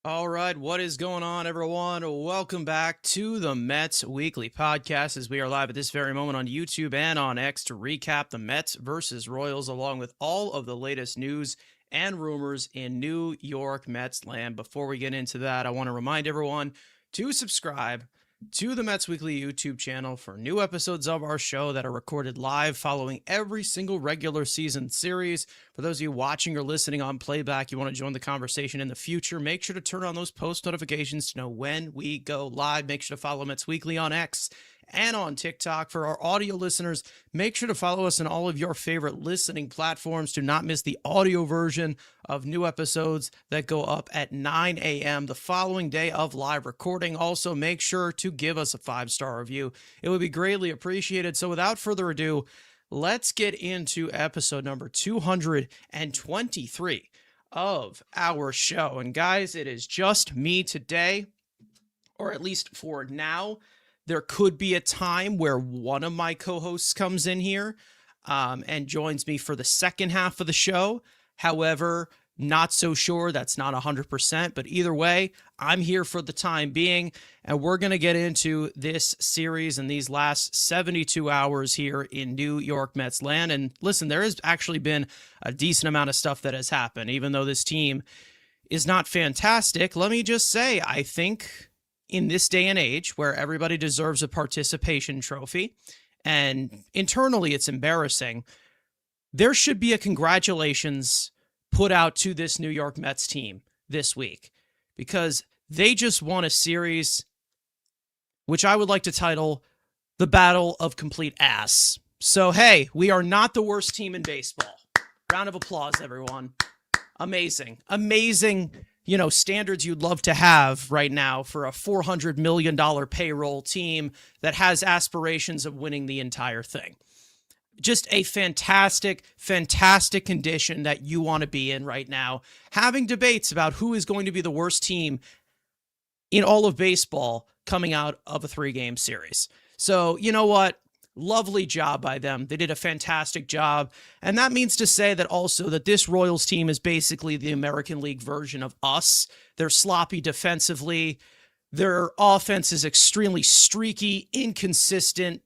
All right, what is going on, everyone? Welcome back to the Mets Weekly Podcast as we are live at this very moment on YouTube and on X to recap the Mets versus Royals, along with all of the latest news and rumors in New York Mets land. Before we get into that, I want to remind everyone to subscribe to the Mets Weekly YouTube channel for new episodes of our show that are recorded live following every single regular season series. For those of you watching or listening on playback, you want to join the conversation in the future, make sure to turn on those post notifications to know when we go live. Make sure to follow Mets Weekly on X and on TikTok. For our audio listeners, make sure to follow us on all of your favorite listening platforms to not miss the audio version of new episodes that go up at 9 a.m. the following day of live recording. Also, make sure to give us a 5-star review. It would be greatly appreciated. So without further ado, let's get into episode number 223 of our show. And guys, it is just me today, or at least for now. There could be a time where one of my co-hosts comes in here and joins me for the second half of the show. However, not so sure. That's not 100%. But either way, I'm here for the time being. And we're going to get into this series in these last 72 hours here in New York Mets land. And listen, there has actually been a decent amount of stuff that has happened, even though this team is not fantastic. Let me just say, I think in this day and age where everybody deserves a participation trophy, and internally it's embarrassing, there should be a congratulations put out to this New York Mets team this week because they just won a series which I would like to title the Battle of Complete Ass. So, hey, we are not the worst team in baseball. Round of applause, everyone. Amazing. Amazing, standards you'd love to have right now for a $400 million payroll team that has aspirations of winning the entire thing. Just a fantastic, fantastic condition that you want to be in right now. Having debates about who is going to be the worst team in all of baseball coming out of a 3-game series. So, you know what? Lovely job by them. They did a fantastic job. And that means to say that also that this Royals team is basically the American League version of us. They're sloppy defensively. Their offense is extremely streaky, inconsistent,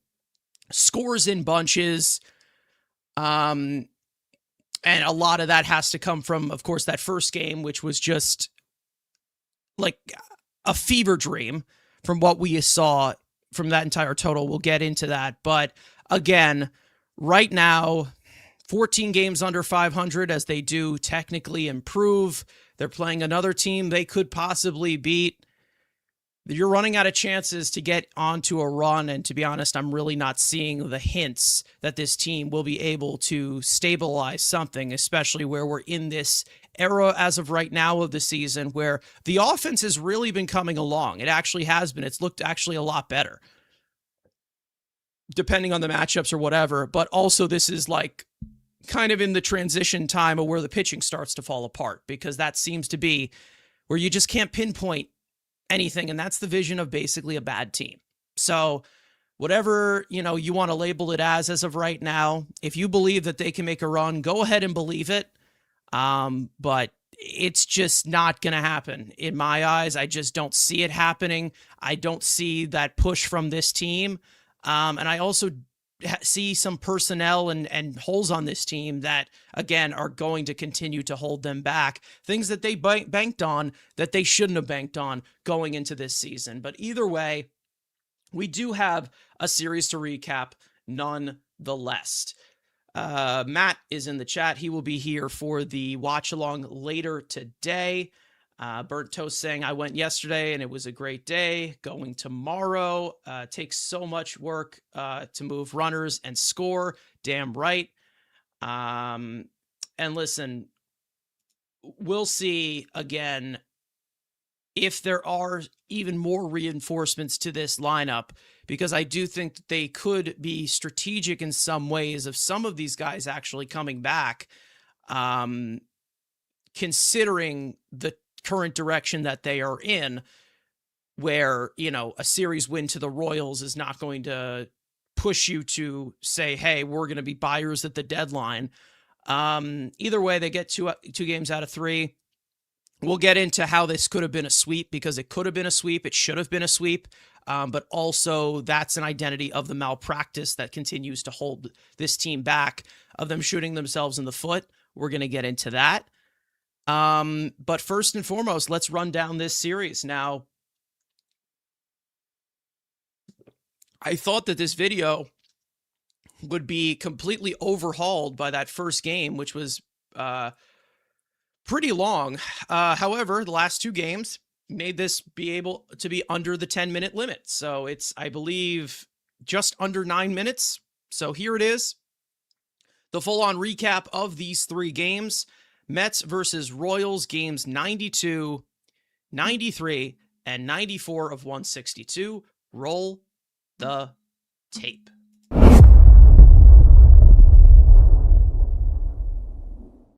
scores in bunches. And a lot of that has to come from, of course, that first game, which was just like a fever dream from what we saw from that entire total. We'll get into that. But again, right now, 14 games under 500 as they do technically improve. They're playing another team they could possibly beat. You're running out of chances to get onto a run. And to be honest, I'm really not seeing the hints that this team will be able to stabilize something, especially where we're in this era as of right now of the season where the offense has really been coming along. It actually has been. It's looked actually a lot better, depending on the matchups or whatever. But also this is like kind of in the transition time of where the pitching starts to fall apart, because that seems to be where you just can't pinpoint anything. And that's the vision of basically a bad team. So whatever, you want to label it as of right now, if you believe that they can make a run, go ahead and believe it. But it's just not going to happen in my eyes. I just don't see it happening. I don't see that push from this team. And I also see some personnel and holes on this team that, again, are going to continue to hold them back. Things that they banked on that they shouldn't have banked on going into this season. But either way, we do have a series to recap nonetheless. Matt is in the chat. He will be here for the watch along later today. Burnt Toast saying, I went yesterday and it was a great day. Going tomorrow. Takes so much work to move runners and score. Damn right. And listen, we'll see again if there are even more reinforcements to this lineup, because I do think that they could be strategic in some ways of some of these guys actually coming back, considering the current direction that they are in, where, a series win to the Royals is not going to push you to say, hey, we're going to be buyers at the deadline. Either way, they get two games out of 3. We'll get into how this could have been a sweep, because it could have been a sweep. It should have been a sweep. But also that's an identity of the malpractice that continues to hold this team back, of them shooting themselves in the foot. We're going to get into that. But first and foremost, let's run down this series. Now, I thought that this video would be completely overhauled by that first game, which was pretty long. However, the last two games made this be able to be under the 10-minute limit. So it's, I believe, just under 9 minutes. So here it is. The full-on recap of these three games. Mets versus Royals, games 92, 93, and 94 of 162. Roll the tape.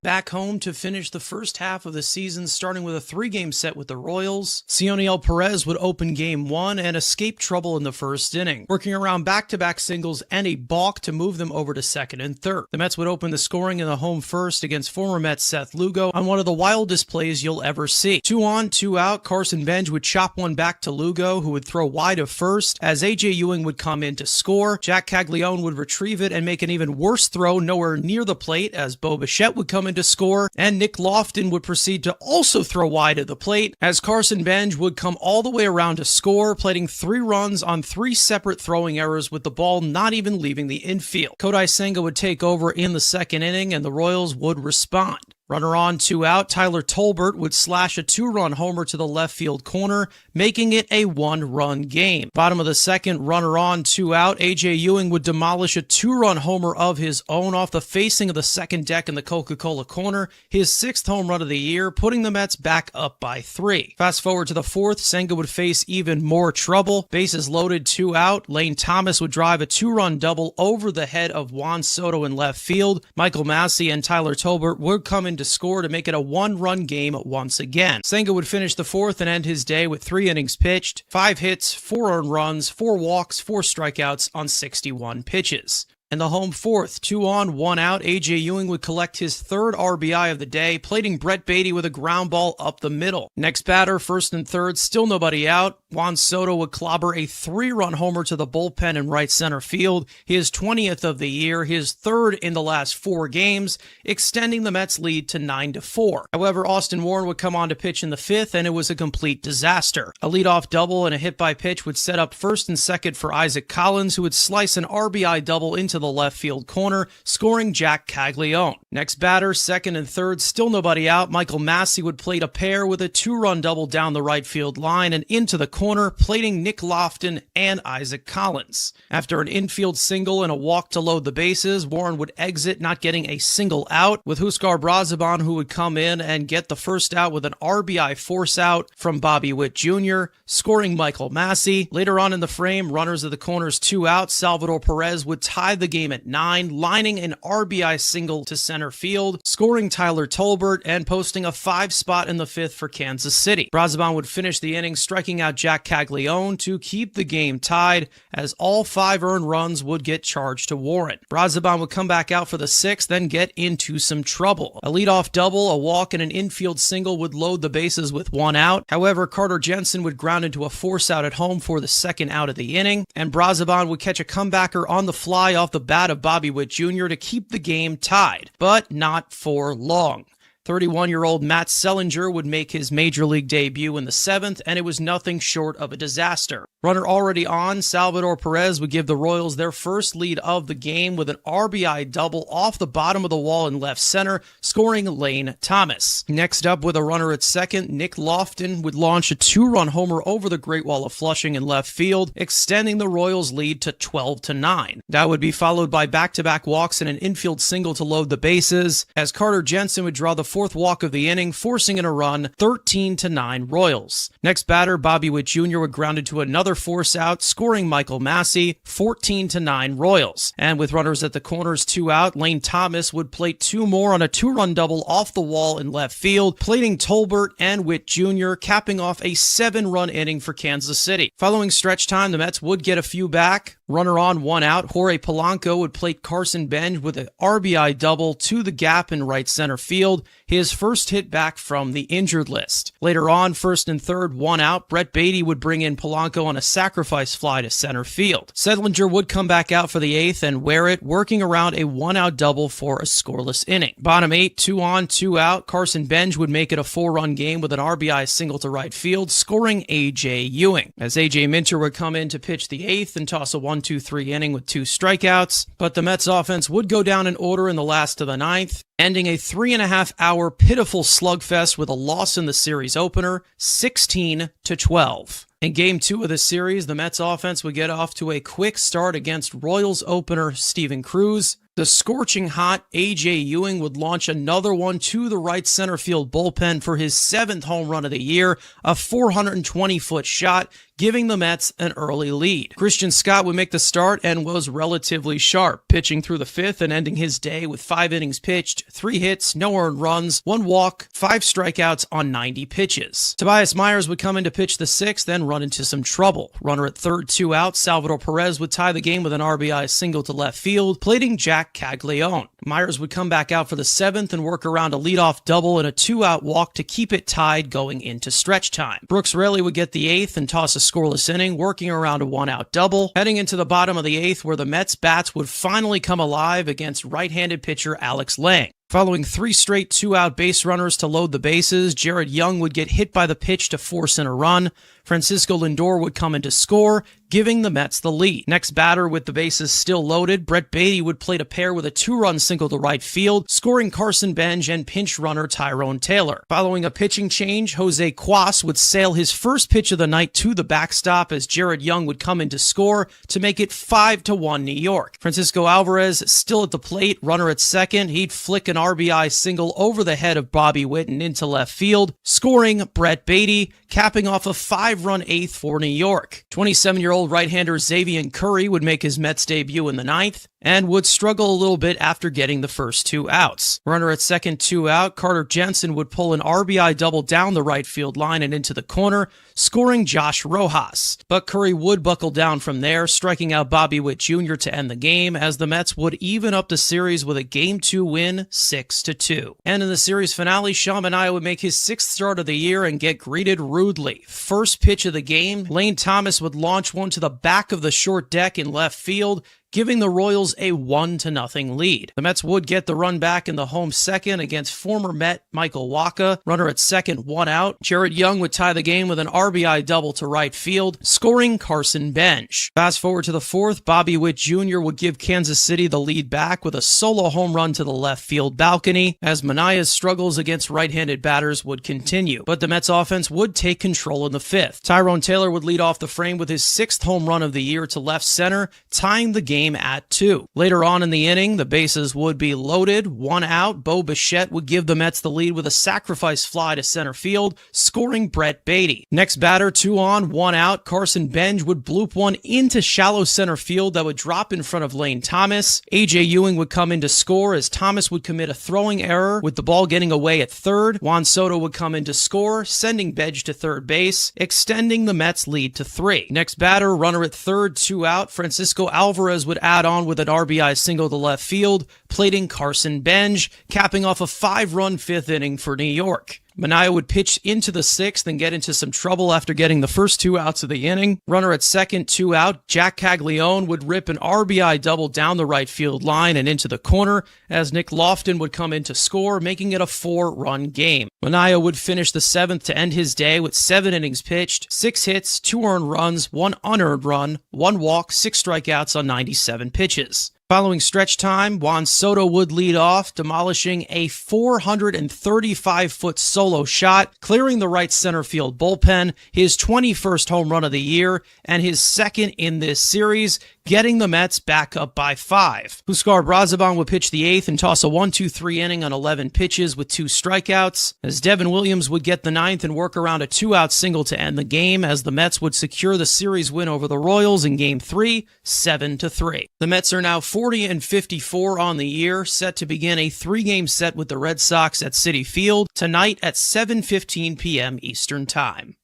Back home to finish the first half of the season, starting with a 3-game set with the Royals. Cioniel Perez would open game 1 and escape trouble in the first inning, working around back-to-back singles and a balk to move them over to second and third. The Mets would open the scoring in the home first against former Mets Seth Lugo on one of the wildest plays you'll ever see. 2 on, 2 out, Carson Benj would chop one back to Lugo, who would throw wide of first, as A.J. Ewing would come in to score. Jack Caglione would retrieve it and make an even worse throw nowhere near the plate, as Bo Bichette would come in to score, and Nick Lofton would proceed to also throw wide of the plate, as Carson Benj would come all the way around to score, plating 3 runs on 3 separate throwing errors, with the ball not even leaving the infield. Kodai Senga would take over in the second inning, and the Royals would respond. Runner on, 2 out, Tyler Tolbert would slash a 2-run homer to the left field corner, making it a 1-run game. Bottom of the second, runner on, 2 out, A.J. Ewing would demolish a 2-run homer of his own off the facing of the second deck in the Coca-Cola corner, his 6th home run of the year, putting the Mets back up by 3. Fast forward to the 4th, Senga would face even more trouble. Bases loaded, 2 out, Lane Thomas would drive a 2-run double over the head of Juan Soto in left field. Michael Massey and Tyler Tolbert would come in to score to make it a 1-run game once again. Senga would finish the 4th and end his day with 3 innings pitched, 5 hits, 4 earned runs, 4 walks, 4 strikeouts on 61 pitches. In the home 4th, 2 on, 1 out, A.J. Ewing would collect his 3rd RBI of the day, plating Brett Beatty with a ground ball up the middle. Next batter, 1st and 3rd, still nobody out. Juan Soto would clobber a 3-run homer to the bullpen in right center field, his 20th of the year, his 3rd in the last 4 games, extending the Mets' lead to 9-4. However, Austin Warren would come on to pitch in the 5th, and it was a complete disaster. A leadoff double and a hit by pitch would set up 1st and 2nd for Isaac Collins, who would slice an RBI double into the left field corner, scoring Jack Caglione. Next batter, 2nd and 3rd, still nobody out. Michael Massey would plate a pair with a 2-run double down the right field line and into the corner, plating Nick Lofton and Isaac Collins. After an infield single and a walk to load the bases, Warren would exit, not getting a single out, with Huskar Brazaban, who would come in and get the first out with an RBI force out from Bobby Witt Jr., scoring Michael Massey. Later on in the frame, runners of the corners, 2 out, Salvador Perez would tie the game at 9, lining an RBI single to center field, scoring Tyler Tolbert, and posting a 5 spot in the 5th for Kansas City. Brazaban would finish the inning, striking out Jack Caglione to keep the game tied, as all 5 earned runs would get charged to Warren. Brazaban would come back out for the 6th, then get into some trouble. A leadoff double, a walk, and an infield single would load the bases with 1 out. However, Carter Jensen would ground into a force out at home for the 2nd out of the inning, and Brazaban would catch a comebacker on the fly off the bat of Bobby Witt Jr. to keep the game tied, but not for long. 31-year-old Matt Sellinger would make his major league debut in the 7th, and it was nothing short of a disaster. Runner already on, Salvador Perez would give the Royals their first lead of the game with an RBI double off the bottom of the wall in left center, scoring Lane Thomas. Next up, with a runner at 2nd, Nick Lofton would launch a 2-run homer over the Great Wall of Flushing in left field, extending the Royals' lead to 12-9. That would be followed by back-to-back walks and an infield single to load the bases, as Carter Jensen would draw the 4th walk of the inning, forcing in a run, 13-9 Royals. Next batter, Bobby Witt Jr. would ground into another force out, scoring Michael Massey, 14-9 Royals. And with runners at the corners, 2 out, Lane Thomas would plate 2 more on a 2-run double off the wall in left field, plating Tolbert and Witt Jr., capping off a 7-run inning for Kansas City. Following stretch time, the Mets would get a few back. Runner on, one out, Jorge Polanco would plate Carson Benj with an RBI double to the gap in right center field, his first hit back from the injured list. Later on, first and third, one out, Brett Beatty would bring in Polanco on a sacrifice fly to center field. Sedlinger would come back out for the eighth and wear it, working around a one-out double for a scoreless inning. Bottom eight, 2 on, 2 out, Carson Benj would make it a 4-run game with an RBI single to right field, scoring A.J. Ewing. As A.J. Minter would come in to pitch the eighth and toss a 1-2-3 inning with 2 strikeouts, but the Mets offense would go down in order in the last of the ninth, ending a 3.5-hour pitiful slugfest with a loss in the series opener, 16-12. In Game 2 of the series, the Mets offense would get off to a quick start against Royals opener Steven Cruz. The scorching hot A.J. Ewing would launch another one to the right center field bullpen for his 7th home run of the year, a 420-foot shot, giving the Mets an early lead. Christian Scott would make the start and was relatively sharp, pitching through the 5th and ending his day with 5 innings pitched, 3 hits, no earned runs, 1 walk, 5 strikeouts on 90 pitches. Tobias Myers would come in to pitch the 6th, then run into some trouble. Runner at third, 2 out, Salvador Perez would tie the game with an RBI single to left field, plating Jack Caglione. Myers would come back out for the 7th and work around a leadoff double and a 2-out walk to keep it tied going into stretch time. Brooks Raley would get the 8th and toss a scoreless inning, working around a 1-out double, heading into the bottom of the 8th where the Mets bats would finally come alive against right-handed pitcher Alex Lang. Following 3 straight 2-out base runners to load the bases, Jared Young would get hit by the pitch to force in a run. Francisco Lindor would come in to score, giving the Mets the lead. Next batter with the bases still loaded, Brett Beatty would plate a pair with a 2-run single to right field, scoring Carson Benj and pinch runner Tyrone Taylor. Following a pitching change, Jose Cuas would sail his first pitch of the night to the backstop as Jared Young would come in to score to make it 5-1 New York. Francisco Alvarez still at the plate, runner at second, he'd flick an RBI single over the head of Bobby Witt and into left field, scoring Brett Beatty, capping off a 5-run 8th for New York. 27-year-old right-hander Xavier Curry would make his Mets debut in the 9th and would struggle a little bit after getting the first 2 outs. Runner at second, 2 out, Carter Jensen would pull an RBI double down the right field line and into the corner, scoring Josh Rojas. But Curry would buckle down from there, striking out Bobby Witt Jr. to end the game as the Mets would even up the series with a Game 2 win, 6-2. And in the series finale, Sean Manaea would make his 6th start of the year and get greeted rudely. First pitch of the game, Lane Thomas would launch one to the back of the short deck in left field, giving the Royals a 1-0 lead. The Mets would get the run back in the home second against former Met Michael Wacha. Runner at second, 1 out. Jared Young would tie the game with an RBI double to right field, scoring Carson Benj. Fast forward to the 4th, Bobby Witt Jr. would give Kansas City the lead back with a solo home run to the left field balcony as Manaea's struggles against right-handed batters would continue. But the Mets offense would take control in the 5th. Tyrone Taylor would lead off the frame with his 6th home run of the year to left center, tying the game at 2. Later on in the inning, the bases would be loaded, 1 out. Bo Bichette would give the Mets the lead with a sacrifice fly to center field, scoring Brett Beatty. Next batter, 2 on, 1 out. Carson Benj would bloop one into shallow center field that would drop in front of Lane Thomas. A.J. Ewing would come in to score as Thomas would commit a throwing error with the ball getting away at third. Juan Soto would come in to score, sending Benj to third base, extending the Mets lead to 3. Next batter, runner at third, 2 out. Francisco Alvarez would add on with an RBI single to left field, plating Carson Benj, capping off a 5-run 5th inning for New York. Manaea would pitch into the 6th and get into some trouble after getting the first 2 outs of the inning. Runner at second, 2 out. Jack Caglione would rip an RBI double down the right field line and into the corner as Nick Lofton would come in to score, making it a 4-run game. Manaea would finish the 7th to end his day with 7 innings pitched, 6 hits, 2 earned runs, 1 unearned run, 1 walk, 6 strikeouts on 97 pitches. Following stretch time, Juan Soto would lead off, demolishing a 435-foot solo shot, clearing the right center field bullpen, his 21st home run of the year, and his 2nd in this series, getting the Mets back up by 5. Huskar Brazaban would pitch the 8th and toss a 1-2-3 inning on 11 pitches with 2 strikeouts, as Devin Williams would get the 9th and work around a 2-out single to end the game, as the Mets would secure the series win over the Royals in Game 3, 7-3. The Mets are now 40-54 on the year, set to begin a 3-game set with the Red Sox at Citi Field tonight at 7:15 p.m. Eastern Time.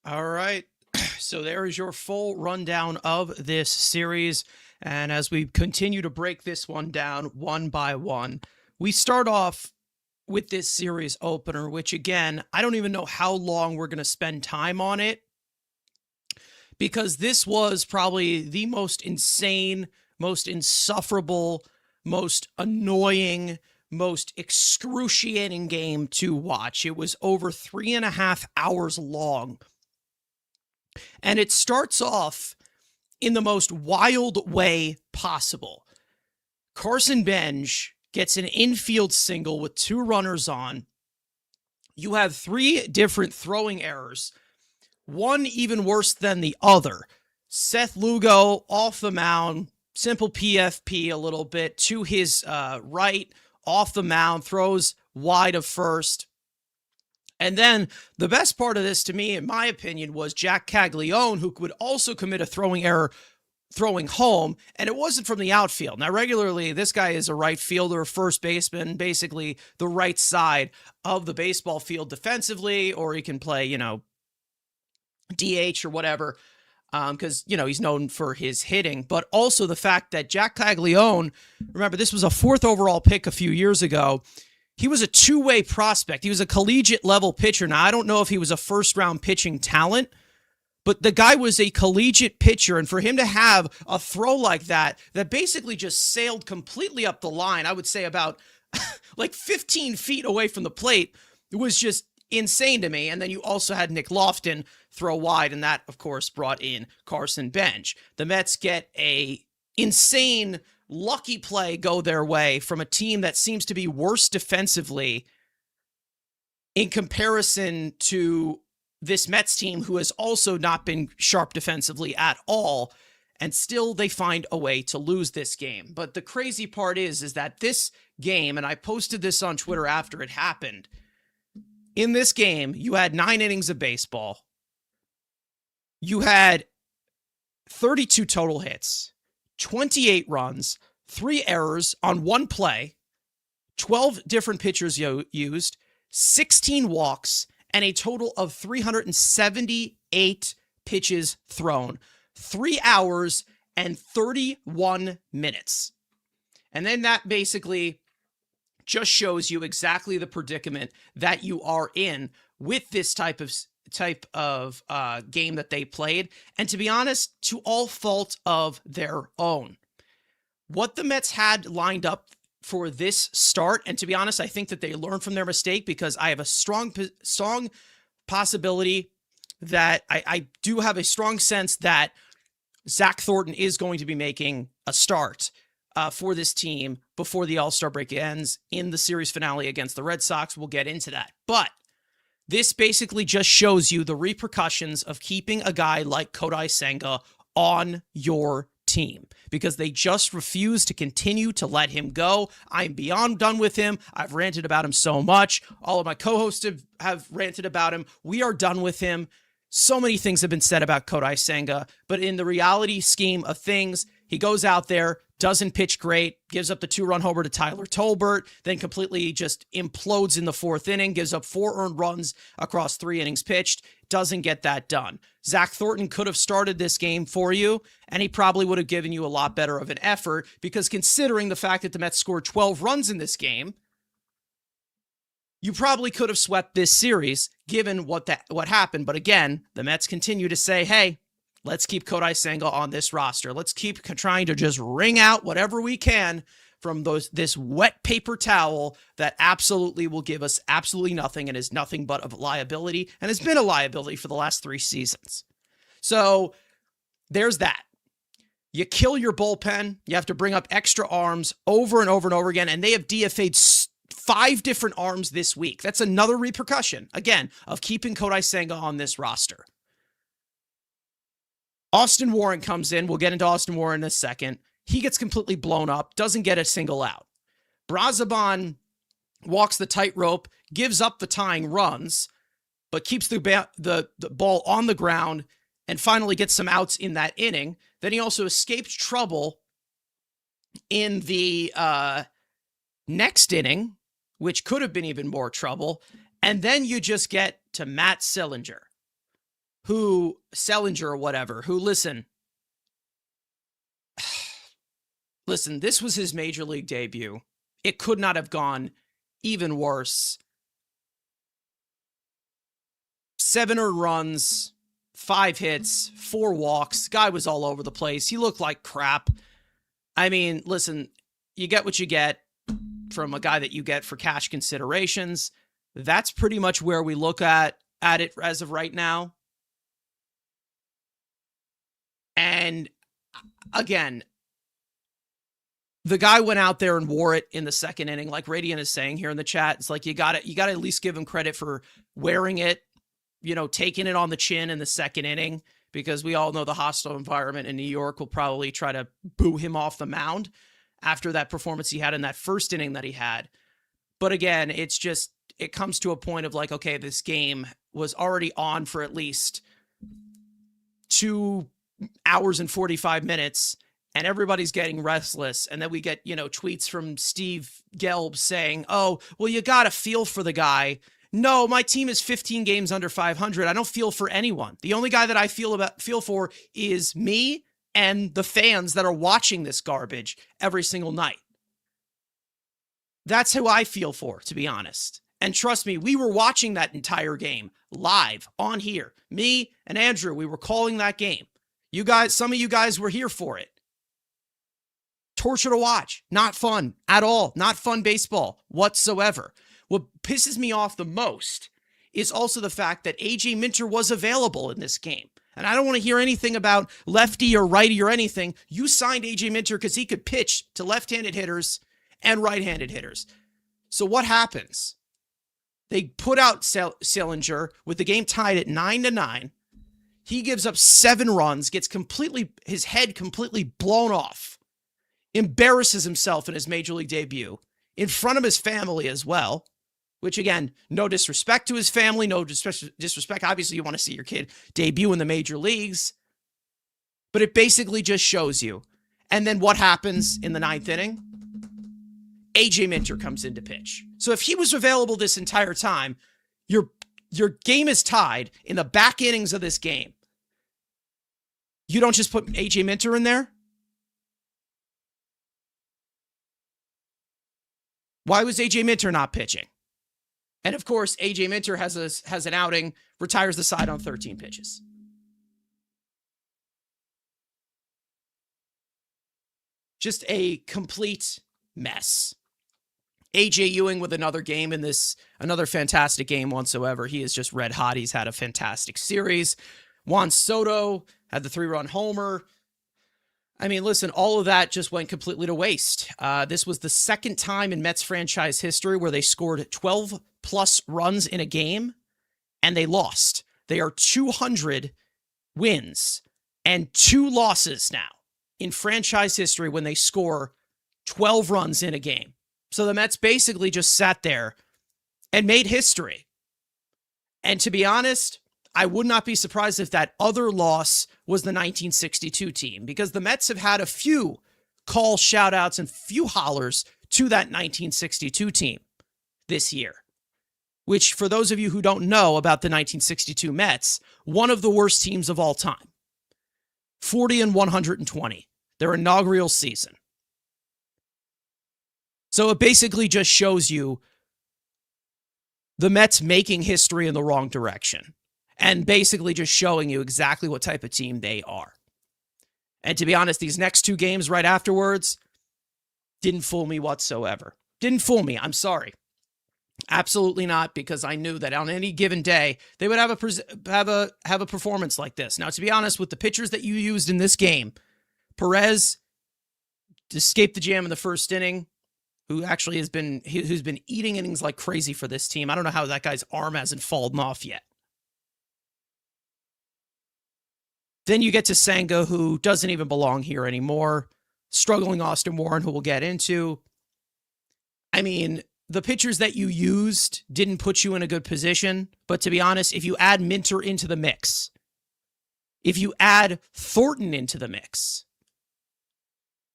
All right. So there is your full rundown of this series. And as we continue to break this one down one by one, we start off with this series opener, which again, I don't even know how long we're going to spend time on it, because this was probably the most insane, most insufferable, most annoying, most excruciating game to watch. It was over 3.5 hours long. And it starts off in the most wild way possible. Carson Bench gets an infield single with 2 runners on. You have 3 different throwing errors, one even worse than the other. Seth Lugo off the mound, simple PFP a little bit to his right, off the mound, throws wide of first. And then the best part of this to me, in my opinion, was Jack Caglione, who would also commit a throwing error throwing home, and it wasn't from the outfield. Now, regularly, this guy is a right fielder, first baseman, basically the right side of the baseball field defensively, or he can play, DH or whatever, because, he's known for his hitting. But also the fact that Jack Caglione, remember, this was a 4th overall pick a few years ago. He was a 2-way prospect. He was a collegiate level pitcher. Now, I don't know if he was a first-round pitching talent, but the guy was a collegiate pitcher, and for him to have a throw like that basically just sailed completely up the line, I would say about like 15 feet away from the plate, it was just insane to me. And then you also had Nick Lofton throw wide, and that, of course, brought in Carson Bench. The Mets get a insane lucky play go their way from a team that seems to be worse defensively in comparison to this Mets team, who has also not been sharp defensively at all, and still they find a way to lose this game. But the crazy part is that this game, and I posted this on Twitter after it happened, in this game, you had 9 innings of baseball. You had 32 total hits, 28 runs, 3 errors on 1 play, 12 different pitchers used, 16 walks, and a total of 378 pitches thrown. 3 hours and 31 minutes. And then that basically just shows you exactly the predicament that you are in with this type of game that they played, and to be honest, to all fault of their own. What the Mets had lined up for this start, and to be honest, I think that they learned from their mistake, because I have a strong possibility that I do have a strong sense that Zach Thornton is going to be making a start for this team before the All-Star break ends in the series finale against the Red Sox. We'll get into that. But this basically just shows you the repercussions of keeping a guy like Kodai Senga on your team, because they just refuse to continue to let him go. I'm beyond done with him. I've ranted about him so much. All of my co-hosts have ranted about him. We are done with him. So many things have been said about Kodai Senga, but in the reality scheme of things, he goes out there, doesn't pitch great, gives up the 2-run homer to Tyler Tolbert, then completely just implodes in the 4th inning, gives up 4 earned runs across 3 innings pitched, doesn't get that done. Zach Thornton could have started this game for you, and he probably would have given you a lot better of an effort, because considering the fact that the Mets scored 12 runs in this game, you probably could have swept this series given what happened. But again, the Mets continue to say, hey, let's keep Kodai Senga on this roster. Let's keep trying to just wring out whatever we can from this wet paper towel that absolutely will give us absolutely nothing and is nothing but a liability, and has been a liability for the last 3 seasons. So there's that. You kill your bullpen. You have to bring up extra arms over and over and over again, and they have DFA'd 5 different arms this week. That's another repercussion, again, of keeping Kodai Senga on this roster. Austin Warren comes in. We'll get into Austin Warren in a second. He gets completely blown up, doesn't get a single out. Brazoban walks the tightrope, gives up the tying runs, but keeps the ball on the ground and finally gets some outs in that inning. Then he also escaped trouble in the next inning, which could have been even more trouble. And then you just get to Matt Sillinger, Selinger or whatever, who, listen, this was his major league debut. It could not have gone even worse. 7 earned runs, 5 hits, 4 walks. Guy was all over the place. He looked like crap. I mean, listen, you get what you get from a guy that you get for cash considerations. That's pretty much where we look at it as of right now. And again, the guy went out there and wore it in the second inning. Like Radiant is saying here in the chat, it's like you got to at least give him credit for wearing it, taking it on the chin in the second inning, because we all know the hostile environment in New York will probably try to boo him off the mound after that performance he had in that first inning that he had. But again, it comes to a point of like, okay, this game was already on for at least 2 hours and 45 minutes, and everybody's getting restless. And then we get, tweets from Steve Gelb saying, oh, well, you got to feel for the guy. No, my team is 15 games under 500. I don't feel for anyone. The only guy that I feel for is me and the fans that are watching this garbage every single night. That's who I feel for, to be honest. And trust me, we were watching that entire game live on here. Me and Andrew, we were calling that game. You guys, some of you guys were here for it. Torture to watch. Not fun at all. Not fun baseball whatsoever. What pisses me off the most is also the fact that AJ Minter was available in this game. And I don't want to hear anything about lefty or righty or anything. You signed AJ Minter because he could pitch to left-handed hitters and right-handed hitters. So what happens? They put out Selinger with the game tied at 9-9. He gives up 7 runs, gets his head completely blown off, embarrasses himself in his major league debut in front of his family as well, which again, no disrespect to his family, no disrespect. Obviously, you want to see your kid debut in the major leagues, but it basically just shows you. And then what happens in the 9th inning? AJ Minter comes in to pitch. So if he was available this entire time, your game is tied in the back innings of this game. You don't just put AJ Minter in there? Why was AJ Minter not pitching? And of course, AJ Minter has an outing, retires the side on 13 pitches. Just a complete mess. AJ Ewing with another game in this, another fantastic game whatsoever. He is just red hot. He's had a fantastic series. Juan Soto had the 3-run homer. I mean, listen, all of that just went completely to waste. This was the second time in Mets franchise history where they scored 12-plus runs in a game, and they lost. They are 200 wins and 2 losses now in franchise history when they score 12 runs in a game. So the Mets basically just sat there and made history. And to be honest, I would not be surprised if that other loss was the 1962 team, because the Mets have had a few call shout-outs and few hollers to that 1962 team this year, which, for those of you who don't know about the 1962 Mets, one of the worst teams of all time. 40-120, their inaugural season. So it basically just shows you the Mets making history in the wrong direction, and basically just showing you exactly what type of team they are. And to be honest, these next 2 games right afterwards didn't fool me whatsoever. Didn't fool me. I'm sorry. Absolutely not, because I knew that on any given day they would have a performance like this. Now, to be honest, with the pitchers that you used in this game, Perez escaped the jam in the first inning, who actually who's been eating innings like crazy for this team. I don't know how that guy's arm hasn't fallen off yet. Then you get to Senga, who doesn't even belong here anymore. Struggling Austin Warren, who we'll get into. I mean, the pitchers that you used didn't put you in a good position. But to be honest, if you add Minter into the mix, if you add Thornton into the mix,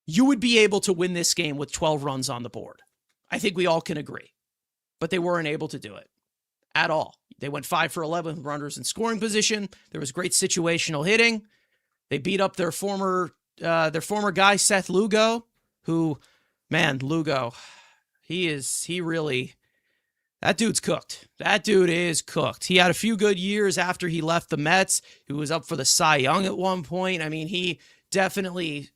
you would be able to win this game with 12 runs on the board. I think we all can agree. But they weren't able to do it. at all. They went 5 for 11 with runners in scoring position. There was great situational hitting. They beat up their former guy, Seth Lugo, who, man, Lugo, that dude's cooked. That dude is cooked. He had a few good years after he left the Mets. He was up for the Cy Young at one point. I mean, he definitely,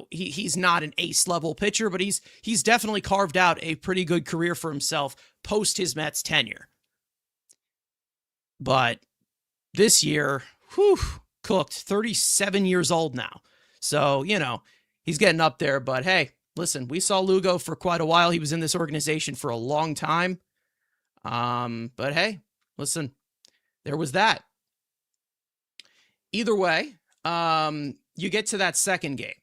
he's not an ace level pitcher, but he's definitely carved out a pretty good career for himself post his Mets tenure. But this year, cooked. 37 years old now. So, he's getting up there. But hey, listen, we saw Lugo for quite a while. He was in this organization for a long time. But hey, listen, there was that. Either way, you get to that second game.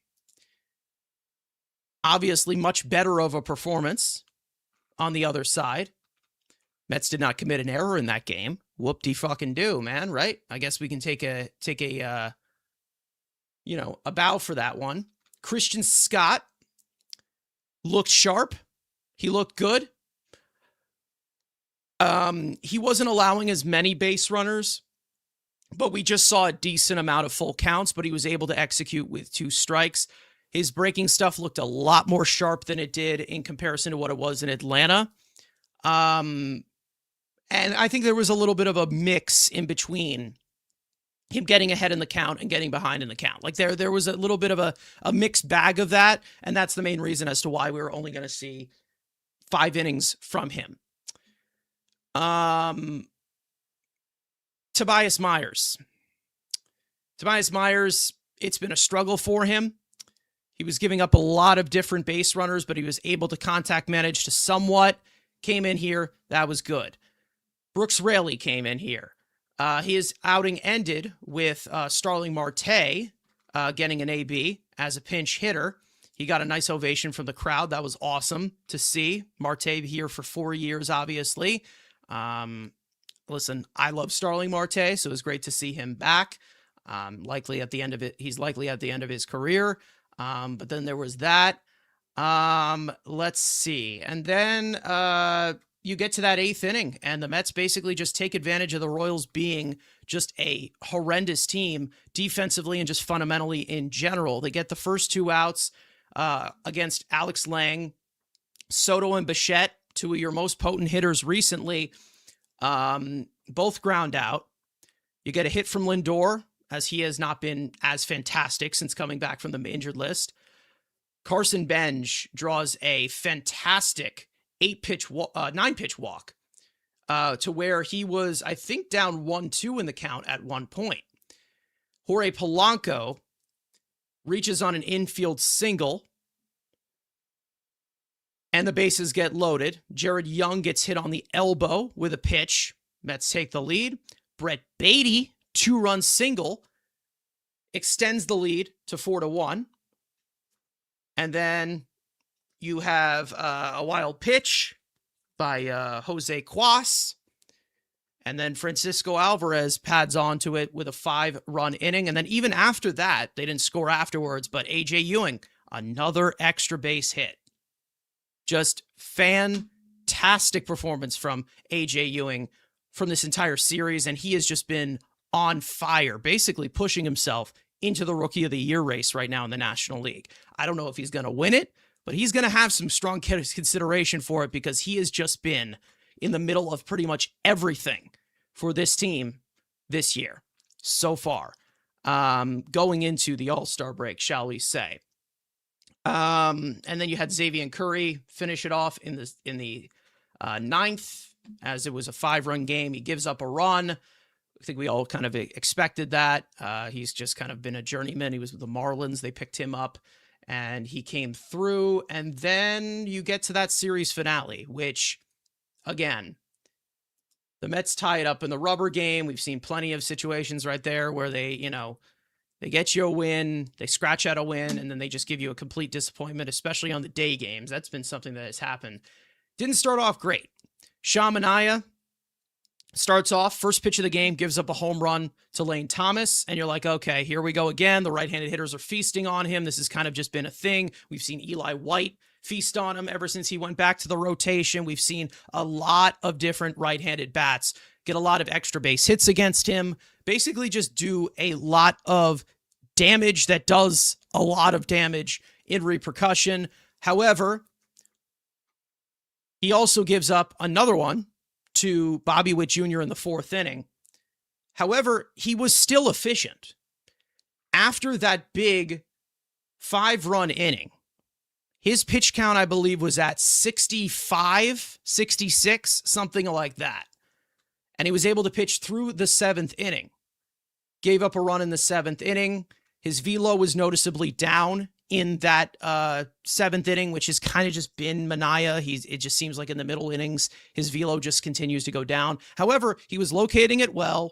Obviously, much better of a performance on the other side. Mets did not commit an error in that game. Whoop-de-fucking-do, man, right? I guess we can take a bow for that one. Christian Scott looked sharp. He looked good. He wasn't allowing as many base runners, but we just saw a decent amount of full counts, but he was able to execute with 2 strikes. His breaking stuff looked a lot more sharp than it did in comparison to what it was in Atlanta. And I think there was a little bit of a mix in between him getting ahead in the count and getting behind in the count. Like there was a little bit of a mixed bag of that, and that's the main reason as to why we were only going to see 5 innings from him. Tobias Myers. Tobias Myers, it's been a struggle for him. He was giving up a lot of different base runners, but he was able to contact manage to somewhat. Came in here. That was good. Brooks Raley came in here. His outing ended with Starling Marte getting an AB as a pinch hitter. He got a nice ovation from the crowd. That was awesome to see. Marte here for 4 years, obviously. Listen, I love Starling Marte, so it was great to see him back. He's likely at the end of his career. But then there was that. Let's see. And then you get to that 8th inning, and the Mets basically just take advantage of the Royals being just a horrendous team defensively and just fundamentally in general. They get the first 2 outs against Alex Lang, Soto, and Bichette, 2 of your most potent hitters recently. Both ground out. You get a hit from Lindor, as he has not been as fantastic since coming back from the injured list. Carson Benj draws a fantastic 9-pitch walk to where he was, I think, down 1-2 in the count at one point. Jorge Polanco reaches on an infield single, and the bases get loaded. Jared Young gets hit on the elbow with a pitch. Mets take the lead. Brett Beatty, 2-run single, extends the lead to 4-1. And then you have a wild pitch by Jose Cuas. And then Francisco Alvarez pads onto it with a 5-run inning. And then even after that, they didn't score afterwards, but A.J. Ewing, another extra base hit. Just fantastic performance from A.J. Ewing from this entire series. And he has just been on fire, basically pushing himself into the Rookie of the Year race right now in the National League. I don't know if he's going to win it, but he's going to have some strong consideration for it because he has just been in the middle of pretty much everything for this team this year so far, going into the All-Star break, shall we say. And then you had Xavier Curry finish it off in the 9th, as it was a 5-run game. He gives up a run. I think we all kind of expected that. He's just kind of been a journeyman. He was with the Marlins. They picked him up, and he came through. And then you get to that series finale, which, again, the Mets tie it up in the rubber game. We've seen plenty of situations right there where they get you a win, they scratch out a win, and then they just give you a complete disappointment, especially on the day games. That's been something that has happened. Didn't start off great. Sean Manaea starts off, first pitch of the game, gives up a home run to Lane Thomas, and you're like, okay, here we go again. The right-handed hitters are feasting on him. This has kind of just been a thing. We've seen Eli White feast on him ever since he went back to the rotation. We've seen a lot of different right-handed bats get a lot of extra base hits against him, basically just do a lot of damage that does a lot of damage in repercussion. However, he also gives up another one to Bobby Witt Jr. in the 4th inning. However, he was still efficient. After that big 5-run inning, his pitch count, I believe, was at 65, 66, something like that. And he was able to pitch through the 7th inning. Gave up a run in the 7th inning. His velo was noticeably down in that 7th inning, which has kind of just been Manaea. It just seems like in the middle innings, his velo just continues to go down. However, he was locating it well.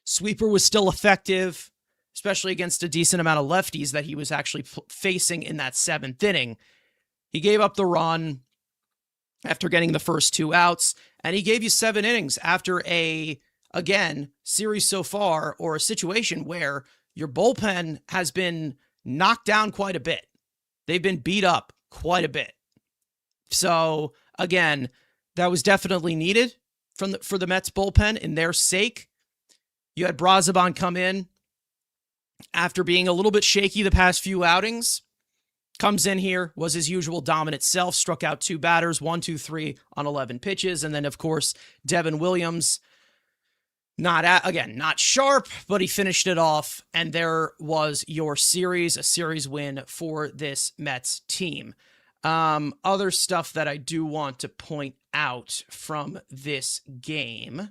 Sweeper was still effective, especially against a decent amount of lefties that he was actually facing in that 7th inning. He gave up the run after getting the first 2 outs, and he gave you 7 innings after again, series so far, or a situation where your bullpen has been knocked down quite a bit. They've been beat up quite a bit. So, again, that was definitely needed for the Mets bullpen in their sake. You had Braziban come in after being a little bit shaky the past few outings. Comes in here, was his usual dominant self, struck out 2 batters, 1, 2, 3 on 11 pitches. And then, of course, Devin Williams, not sharp, but he finished it off. And there was your series, a series win for this Mets team. Other stuff that I do want to point out from this game.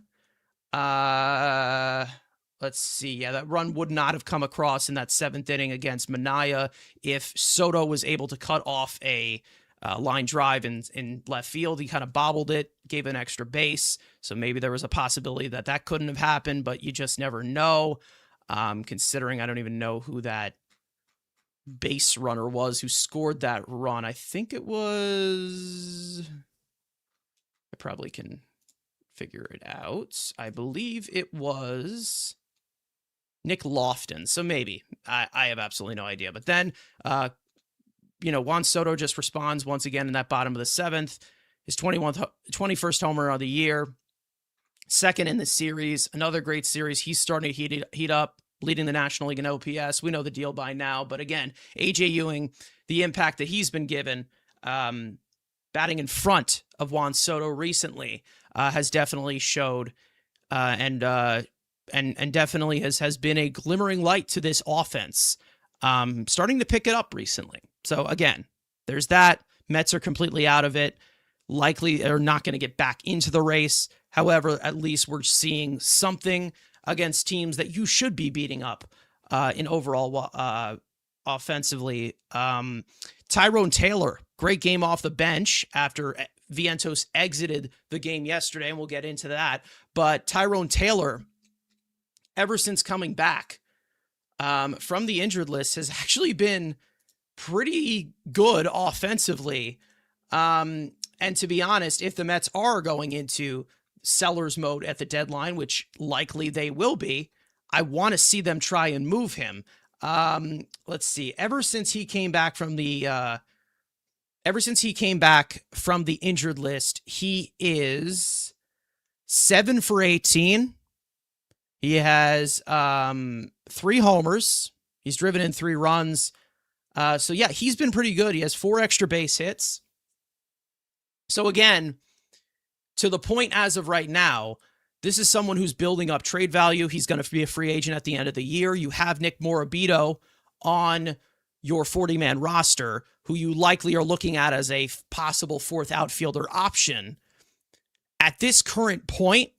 Let's see. Yeah, that run would not have come across in that 7th inning against Manaea if Soto was able to cut off a line drive in left field. He kind of bobbled it, gave an extra base. So maybe there was a possibility that couldn't have happened, but you just never know. Considering I don't even know who that base runner was who scored that run. I think it was... I probably can figure it out. I believe it was Nick Lofton. So maybe. I have absolutely no idea. But then, Juan Soto just responds once again in that bottom of the 7th. His 21st homer of the year. 2nd in the series. Another great series. He's starting to heat up, leading the National League in OPS. We know the deal by now. But again, A.J. Ewing, the impact that he's been given, batting in front of Juan Soto recently, has definitely showed and definitely has been a glimmering light to this offense, starting to pick it up recently. So again, there's that. Mets are completely out of it. Likely they're not going to get back into the race. However, at least we're seeing something against teams that you should be beating up in overall offensively. Tyrone Taylor, great game off the bench after Vientos exited the game yesterday, and we'll get into that. But Tyrone Taylor, ever since coming back from the injured list, has actually been pretty good offensively. And to be honest, if the Mets are going into seller's mode at the deadline, which likely they will be, I want to see them try and move him. Let's see. Ever since he came back from the injured list, he is 7 for 18. He has 3 homers. He's driven in 3 runs. So yeah, he's been pretty good. He has 4 extra base hits. So again, to the point as of right now, this is someone who's building up trade value. He's going to be a free agent at the end of the year. You have Nick Morabito on your 40-man roster, who you likely are looking at as a possible 4th outfielder option. At this current point,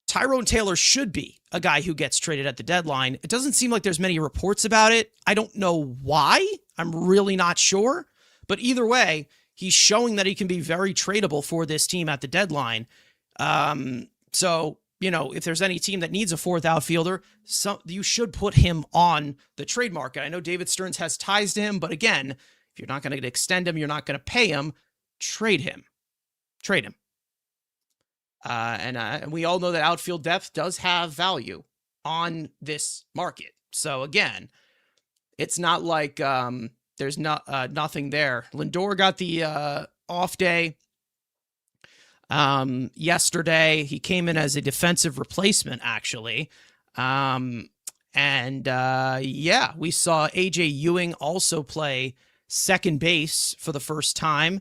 Tyrone Taylor should be a guy who gets traded at the deadline. It doesn't seem like there's many reports about it. I don't know why. I'm really not sure. But either way, he's showing that he can be very tradable for this team at the deadline. So, if there's any team that needs a 4th outfielder, you should put him on the trade market. I know David Stearns has ties to him, but again, if you're not going to extend him, you're not going to pay him, trade him. Trade him. And we all know that outfield depth does have value on this market. So again, it's not like there's nothing there. Lindor got the off day yesterday. He came in as a defensive replacement, actually. Yeah, we saw AJ Ewing also play second base for the first time.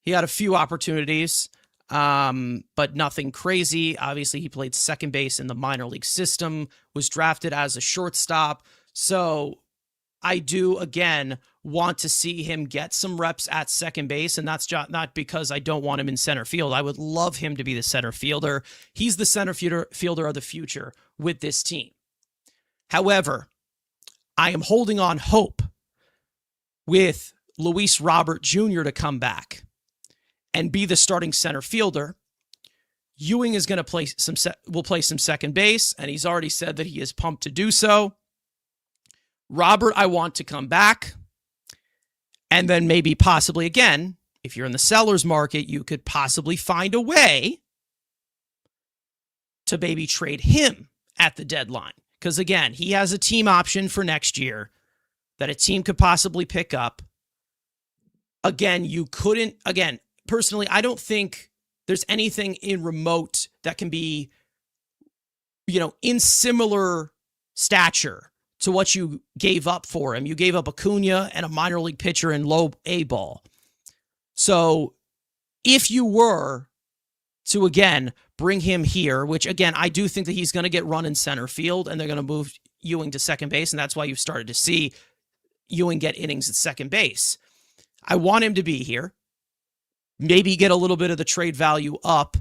He had a few opportunities, but nothing crazy. Obviously, he played second base in the minor league system, was drafted as a shortstop. So I do, again, want to see him get some reps at second base, and that's not because I don't want him in center field. I would love him to be the center fielder. He's the center fielder of the future with this team. However, I am holding on hope with Luis Robert Jr. to come back and be the starting center fielder. Ewing is going to play will play some second base, and he's already said that he is pumped to do so. Robert, I want to come back. And then maybe possibly, again, if you're in the seller's market, you could possibly find a way to maybe trade him at the deadline. Because, again, he has a team option for next year that a team could possibly pick up. Again, personally, I don't think there's anything in remote that can be, in similar stature to what you gave up for him. You gave up Acuna and a minor league pitcher in low A ball. So if you were to, again, bring him here, which, again, I do think that he's going to get run in center field and they're going to move Ewing to second base, and that's why you've started to see Ewing get innings at second base. I want him to be here. Maybe get a little bit of the trade value up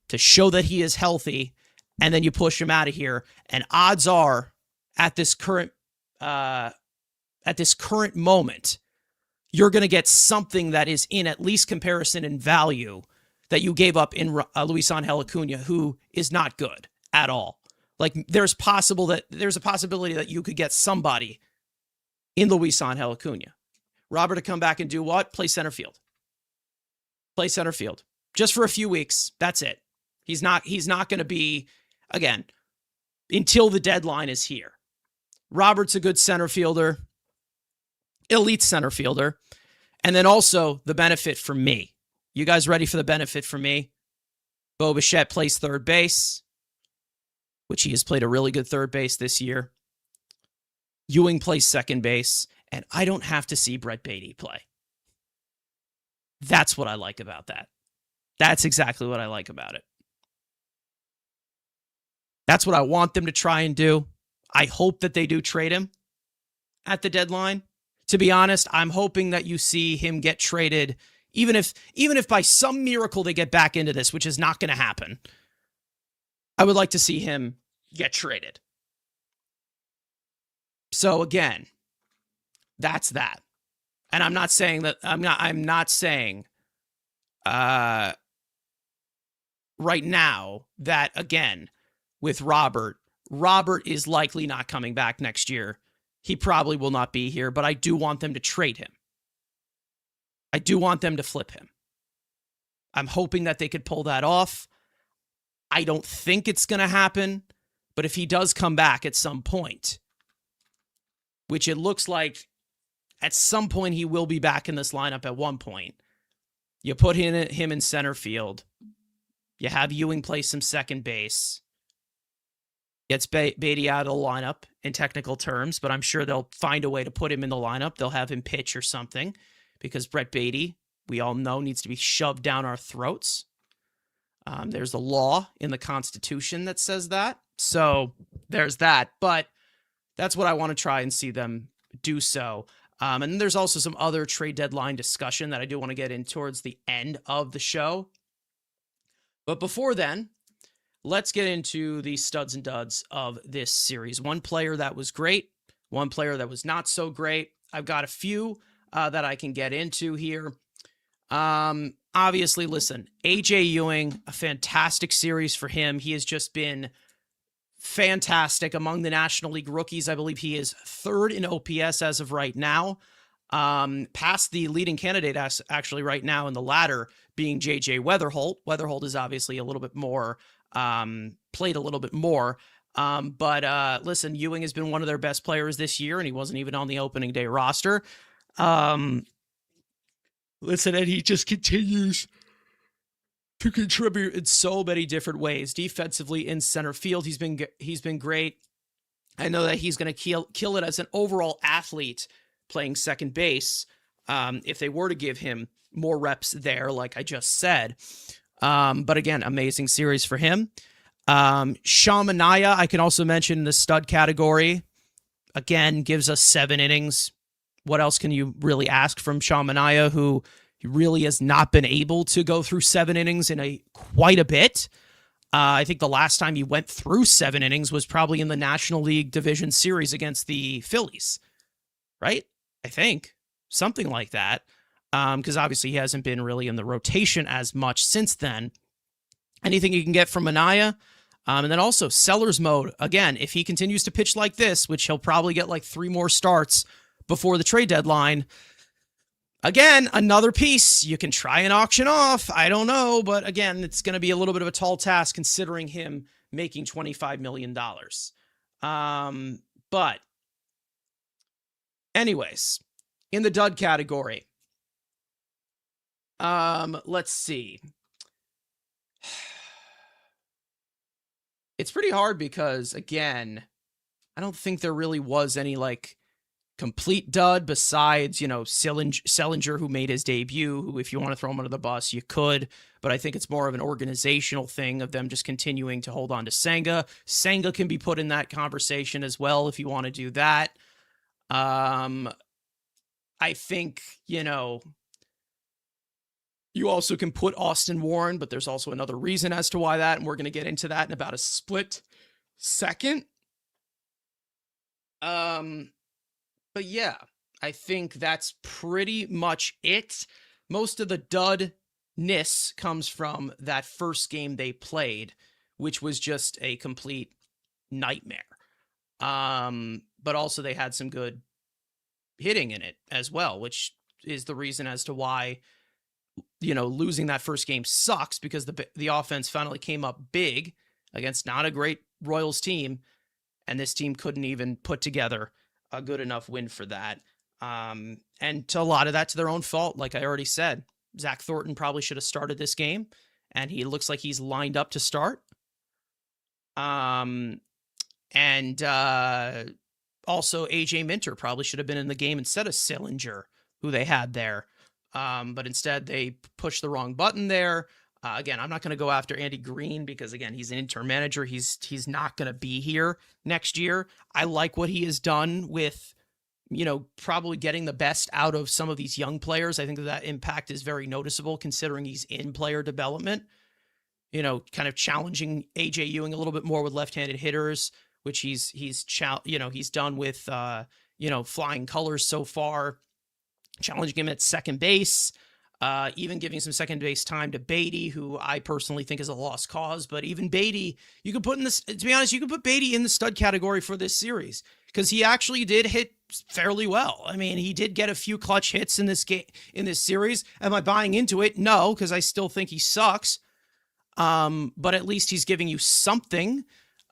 to show that he is healthy, and then you push him out of here. And odds are, at this current moment, you're going to get something that is in at least comparison in value that you gave up in Luis Angel Acuna, who is not good at all. Like, there's a possibility that you could get somebody in Luis Angel Acuna. Robert to come back and do what? Play center field. Play center field. Just for a few weeks. That's it. He's not going to be, again, until the deadline is here. Robert's a good center fielder, elite center fielder. And then also the benefit for me. You guys ready for the benefit for me? Bo Bichette plays third base, which he has played a really good third base this year. Ewing plays second base, and I don't have to see Brett Beatty play. That's what I like about that. That's exactly what I like about it. That's what I want them to try and do. I hope that they do trade him at the deadline. To be honest, I'm hoping that you see him get traded, even if by some miracle they get back into this, which is not going to happen. I would like to see him get traded. So again, that's that. And I'm not saying that I'm not saying right now that, again, with Robert is likely not coming back next year. He probably will not be here, but I do want them to trade him. I do want them to flip him. I'm hoping that they could pull that off. I don't think it's going to happen, but if he does come back at some point, which it looks like at some point he will be back in this lineup at one point, you put him in center field. You have Ewing play some second base. Gets Beatty out of the lineup in technical terms, but I'm sure they'll find a way to put him in the lineup. They'll have him pitch or something, because Brett Beatty, we all know, needs to be shoved down our throats. There's a law in the Constitution that says that. So there's that. But that's what I want to try and see them do so. And then there's also some other trade deadline discussion that I do want to get in towards the end of the show. But before then, let's get into the studs and duds of this series. One player that was great, one player that was not so great. I've got a few that I can get into here. Obviously, listen, AJ Ewing, a fantastic series for him. He has just been fantastic among the National League rookies. I believe he is third in OPS as of right now. Past the leading candidate actually right now in the ladder being JJ Weatherholt. Weatherholt is obviously a little bit more, played a little bit more. But listen, Ewing has been one of their best players this year, and he wasn't even on the opening day roster. Um, Listen, and he just continues to contribute in so many different ways. Defensively in center field, he's been great. I know that he's going to kill it as an overall athlete playing second base. If they were to give him more reps there, like I just said. But again, amazing series for him. Sean Manaea, I can also mention in the stud category. Again, gives us 7 innings. What else can you really ask from Sean Manaea, who really has not been able to go through 7 innings in quite a bit? I think the last time he went through 7 innings was probably in the National League Division Series against the Phillies, right? I think something like that, because obviously he hasn't been really in the rotation as much since then. Anything you can get from Manaea, and then also Sellers mode. Again, if he continues to pitch like this, which he'll probably get like 3 more starts before the trade deadline. Again, another piece you can try and auction off. I don't know, but again, it's going to be a little bit of a tall task considering him making $25 million. But anyways, in the dud category, let's see. It's pretty hard because, again, I don't think there really was any like complete dud besides, Sellinger, who made his debut, who, if you want to throw him under the bus, you could, but I think it's more of an organizational thing of them just continuing to hold on to Senga. Senga can be put in that conversation as well if you want to do that. I think, you also can put Austin Warren, but there's also another reason as to why that, and we're going to get into that in about a split second. But yeah, I think that's pretty much it. Most of the dudness comes from that first game they played, which was just a complete nightmare. But also they had some good hitting in it as well, which is the reason as to why, losing that first game sucks, because the offense finally came up big against not a great Royals team, and this team couldn't even put together a good enough win for that. And to a lot of that to their own fault. Like I already said, Zach Thornton probably should have started this game, and he looks like he's lined up to start. Also AJ Minter probably should have been in the game instead of Sellinger, who they had there. But instead they pushed the wrong button there. Again, I'm not going to go after Andy Green because, again, he's an interim manager. He's not going to be here next year. I like what he has done with, probably getting the best out of some of these young players. I think that impact is very noticeable considering he's in player development, kind of challenging AJ Ewing a little bit more with left-handed hitters, which he's done with, flying colors so far, challenging him at second base. Even giving some second base time to Beatty, who I personally think is a lost cause. But even Beatty, you could put in this, to be honest, you could put Beatty in the stud category for this series because he actually did hit fairly well. I mean, he did get a few clutch hits in this game, in this series. Am I buying into it? No, because I still think he sucks. But at least he's giving you something,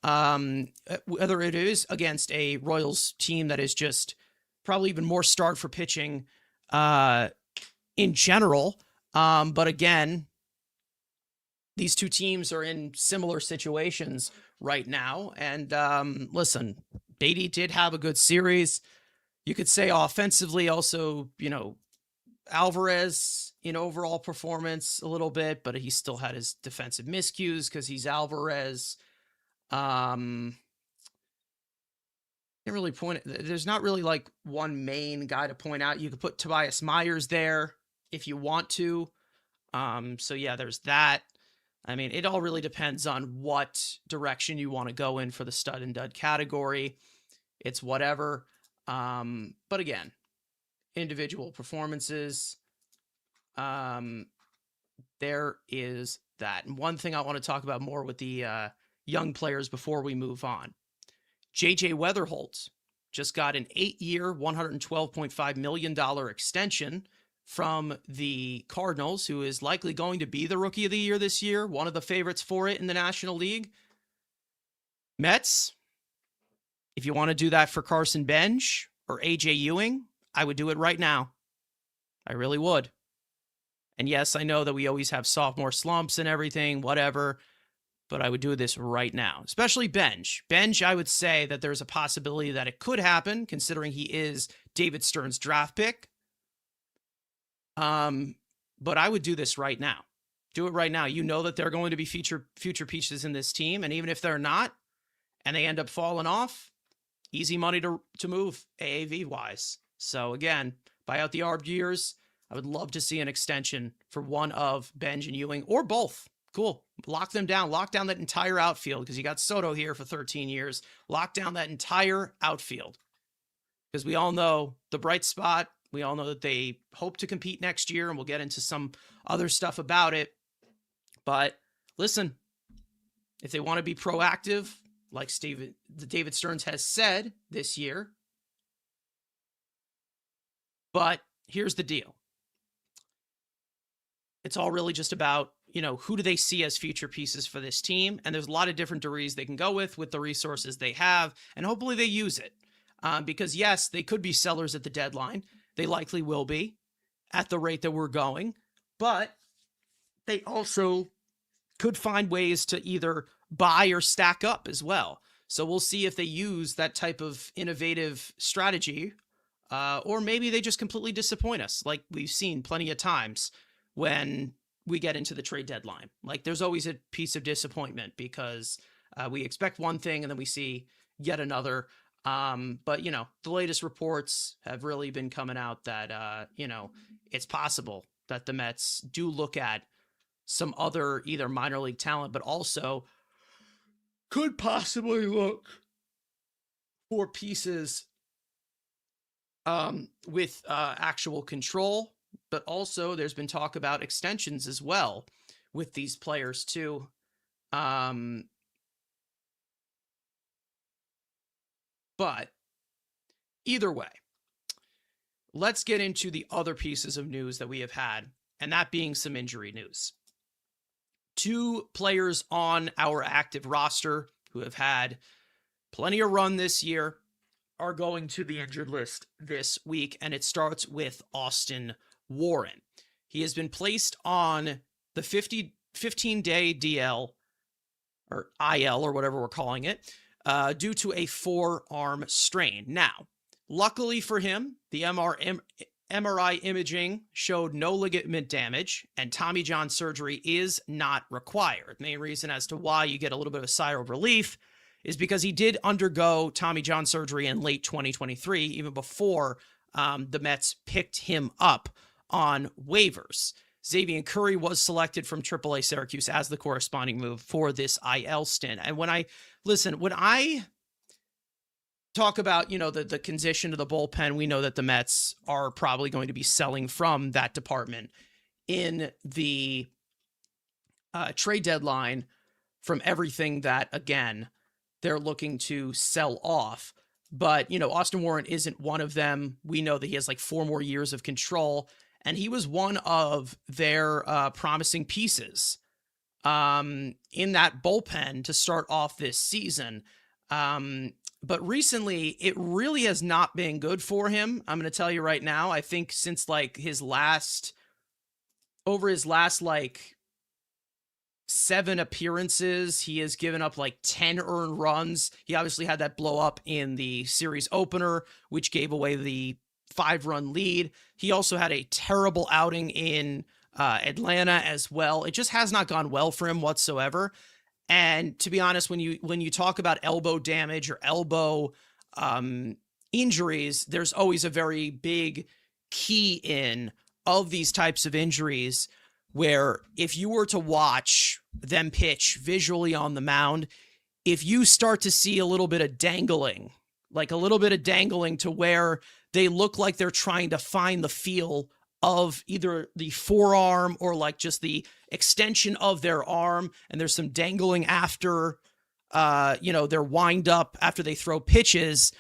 whether it is against a Royals team that is just probably even more starved for pitching, in general. But again, these two teams are in similar situations right now. And listen, Beatty did have a good series. You could say offensively also, Alvarez in overall performance a little bit, but he still had his defensive miscues because he's Alvarez. Can't really point. There's not really like one main guy to point out. You could put Tobias Myers there if you want to. So yeah, there's that. I mean, it all really depends on what direction you want to go in for the stud and dud category. It's whatever. But again, individual performances. There is that. And one thing I want to talk about more with the young players before we move on. JJ Weatherholt just got an 8-year, $112.5 million extension from the Cardinals, who is likely going to be the Rookie of the Year this year, one of the favorites for it in the National League. Mets, if you want to do that for Carson Bench or AJ Ewing, I would do it right now. I really would. And yes, I know that we always have sophomore slumps and everything, whatever, but I would do this right now, especially Benj. Benj, I would say that there's a possibility that it could happen, considering he is David Stern's draft pick. But I would do this right now. Do it right now. You know that they're going to be future pieces in this team, and even if they're not, and they end up falling off, easy money to move AAV wise. So again, buy out the ARB years. I would love to see an extension for one of Benj and Ewing, or both. Cool. Lock them down. Lock down that entire outfield, because you got Soto here for 13 years. Lock down that entire outfield, because we all know the bright spot. We all know that they hope to compete next year, and we'll get into some other stuff about it. But listen, if they want to be proactive, like David Stearns has said this year, but here's the deal. It's all really just about, who do they see as future pieces for this team? And there's a lot of different degrees they can go with the resources they have, and hopefully they use it. Because yes, they could be sellers at the deadline. They likely will be at the rate that we're going, but they also could find ways to either buy or stack up as well. So we'll see if they use that type of innovative strategy, or maybe they just completely disappoint us, like we've seen plenty of times when we get into the trade deadline. Like, there's always a piece of disappointment because we expect one thing and then we see yet another. But, the latest reports have really been coming out that, it's possible that the Mets do look at some other either minor league talent, but also could possibly look for pieces with actual control. But also there's been talk about extensions as well with these players too. But either way, let's get into the other pieces of news that we have had, and that being some injury news. 2 players on our active roster who have had plenty of run this year are going to the injured list this week, and it starts with Austin Warren. He has been placed on the 15-day DL, or IL, or whatever we're calling it, due to a forearm strain. Now, luckily for him, the MRI imaging showed no ligament damage, and Tommy John surgery is not required. The main reason as to why you get a little bit of a sigh of relief is because he did undergo Tommy John surgery in late 2023, even before the Mets picked him up on waivers. Xavier Curry was selected from AAA Syracuse as the corresponding move for this IL stint. And when I talk about, the condition of the bullpen, we know that the Mets are probably going to be selling from that department in the trade deadline from everything that, again, they're looking to sell off. But, Austin Warren isn't one of them. We know that he has like 4 more years of control, and he was one of their promising pieces in that bullpen to start off this season. But recently, it really has not been good for him. I'm going to tell you right now, I think since like his last 7 appearances, he has given up like 10 earned runs. He obviously had that blow up in the series opener, which gave away the 5-run lead. He also had a terrible outing in Atlanta as well. It just has not gone well for him whatsoever. And to be honest, when you talk about elbow damage or elbow injuries, there's always a very big key in of these types of injuries where if you were to watch them pitch visually on the mound, if you start to see a little bit of dangling to where they look like they're trying to find the feel of either the forearm or like just the extension of their arm, and there's some dangling after, their wind up after they throw pitches.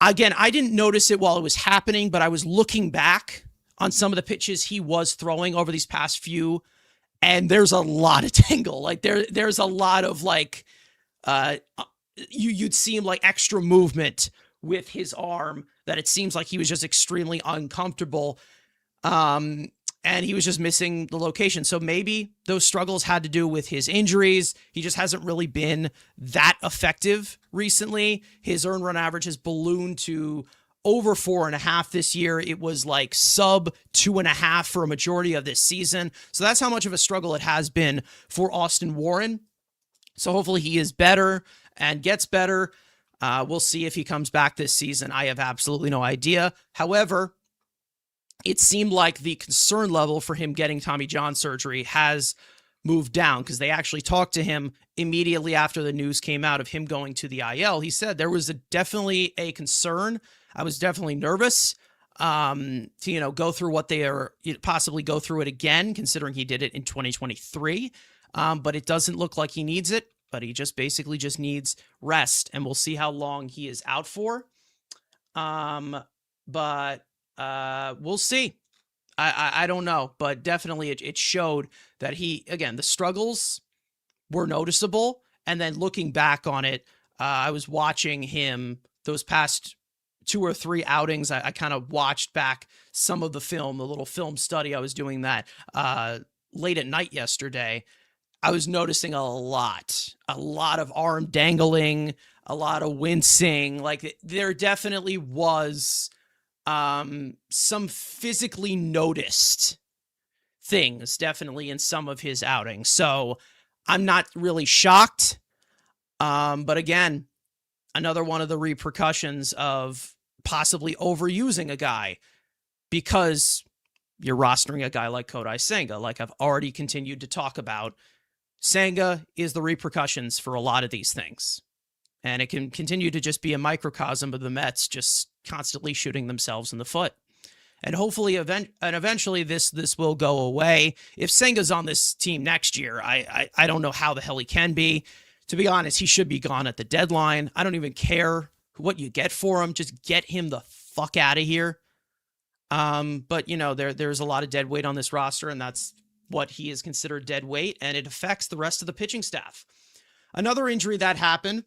Again, I didn't notice it while it was happening, but I was looking back on some of the pitches he was throwing over these past few, and there's a lot of tangle. Like there's a lot of like, you'd see like extra movement with his arm that it seems like he was just extremely uncomfortable. And he was just missing the location. So maybe those struggles had to do with his injuries. He just hasn't really been that effective recently. His earned run average has ballooned to over 4.5 this year. It was like sub 2.5 for a majority of this season. So that's how much of a struggle it has been for Austin Warren. So hopefully he is better and gets better. We'll see if he comes back this season. I have absolutely no idea. However, it seemed like the concern level for him getting Tommy John surgery has moved down, because they actually talked to him immediately after the news came out of him going to the IL. He said there was definitely a concern. I was definitely nervous to, go through what they are, possibly go through it again, considering he did it in 2023. But it doesn't look like he needs it, but he just basically just needs rest, and we'll see how long he is out for. But we'll see. I don't know, but definitely it showed that the struggles were noticeable. And then looking back on it, I was watching him those past 2 or 3 outings. I kind of watched back some of the film, the little film study. I was doing that late at night yesterday. I was noticing a lot of arm dangling, a lot of wincing. Like, there definitely was some physically noticed things definitely in some of his outings. So I'm not really shocked. But again, another one of the repercussions of possibly overusing a guy, because you're rostering a guy like Kodai Senga, like I've already continued to talk about. Senga is the repercussions for a lot of these things. And it can continue to just be a microcosm of the Mets just constantly shooting themselves in the foot. And hopefully, eventually, this will go away. If Senga's on this team next year, I don't know how the hell he can be. To be honest, he should be gone at the deadline. I don't even care what you get for him. Just get him the fuck out of here. But, there's a lot of dead weight on this roster, and that's what he is considered dead weight, and it affects the rest of the pitching staff. Another injury that happened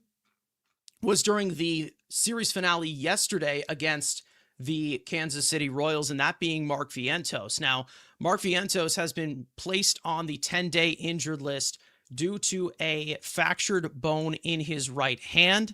was during the series finale yesterday against the Kansas City Royals, and that being Mark Vientos. Now, Mark Vientos has been placed on the 10-day injured list due to a fractured bone in his right hand.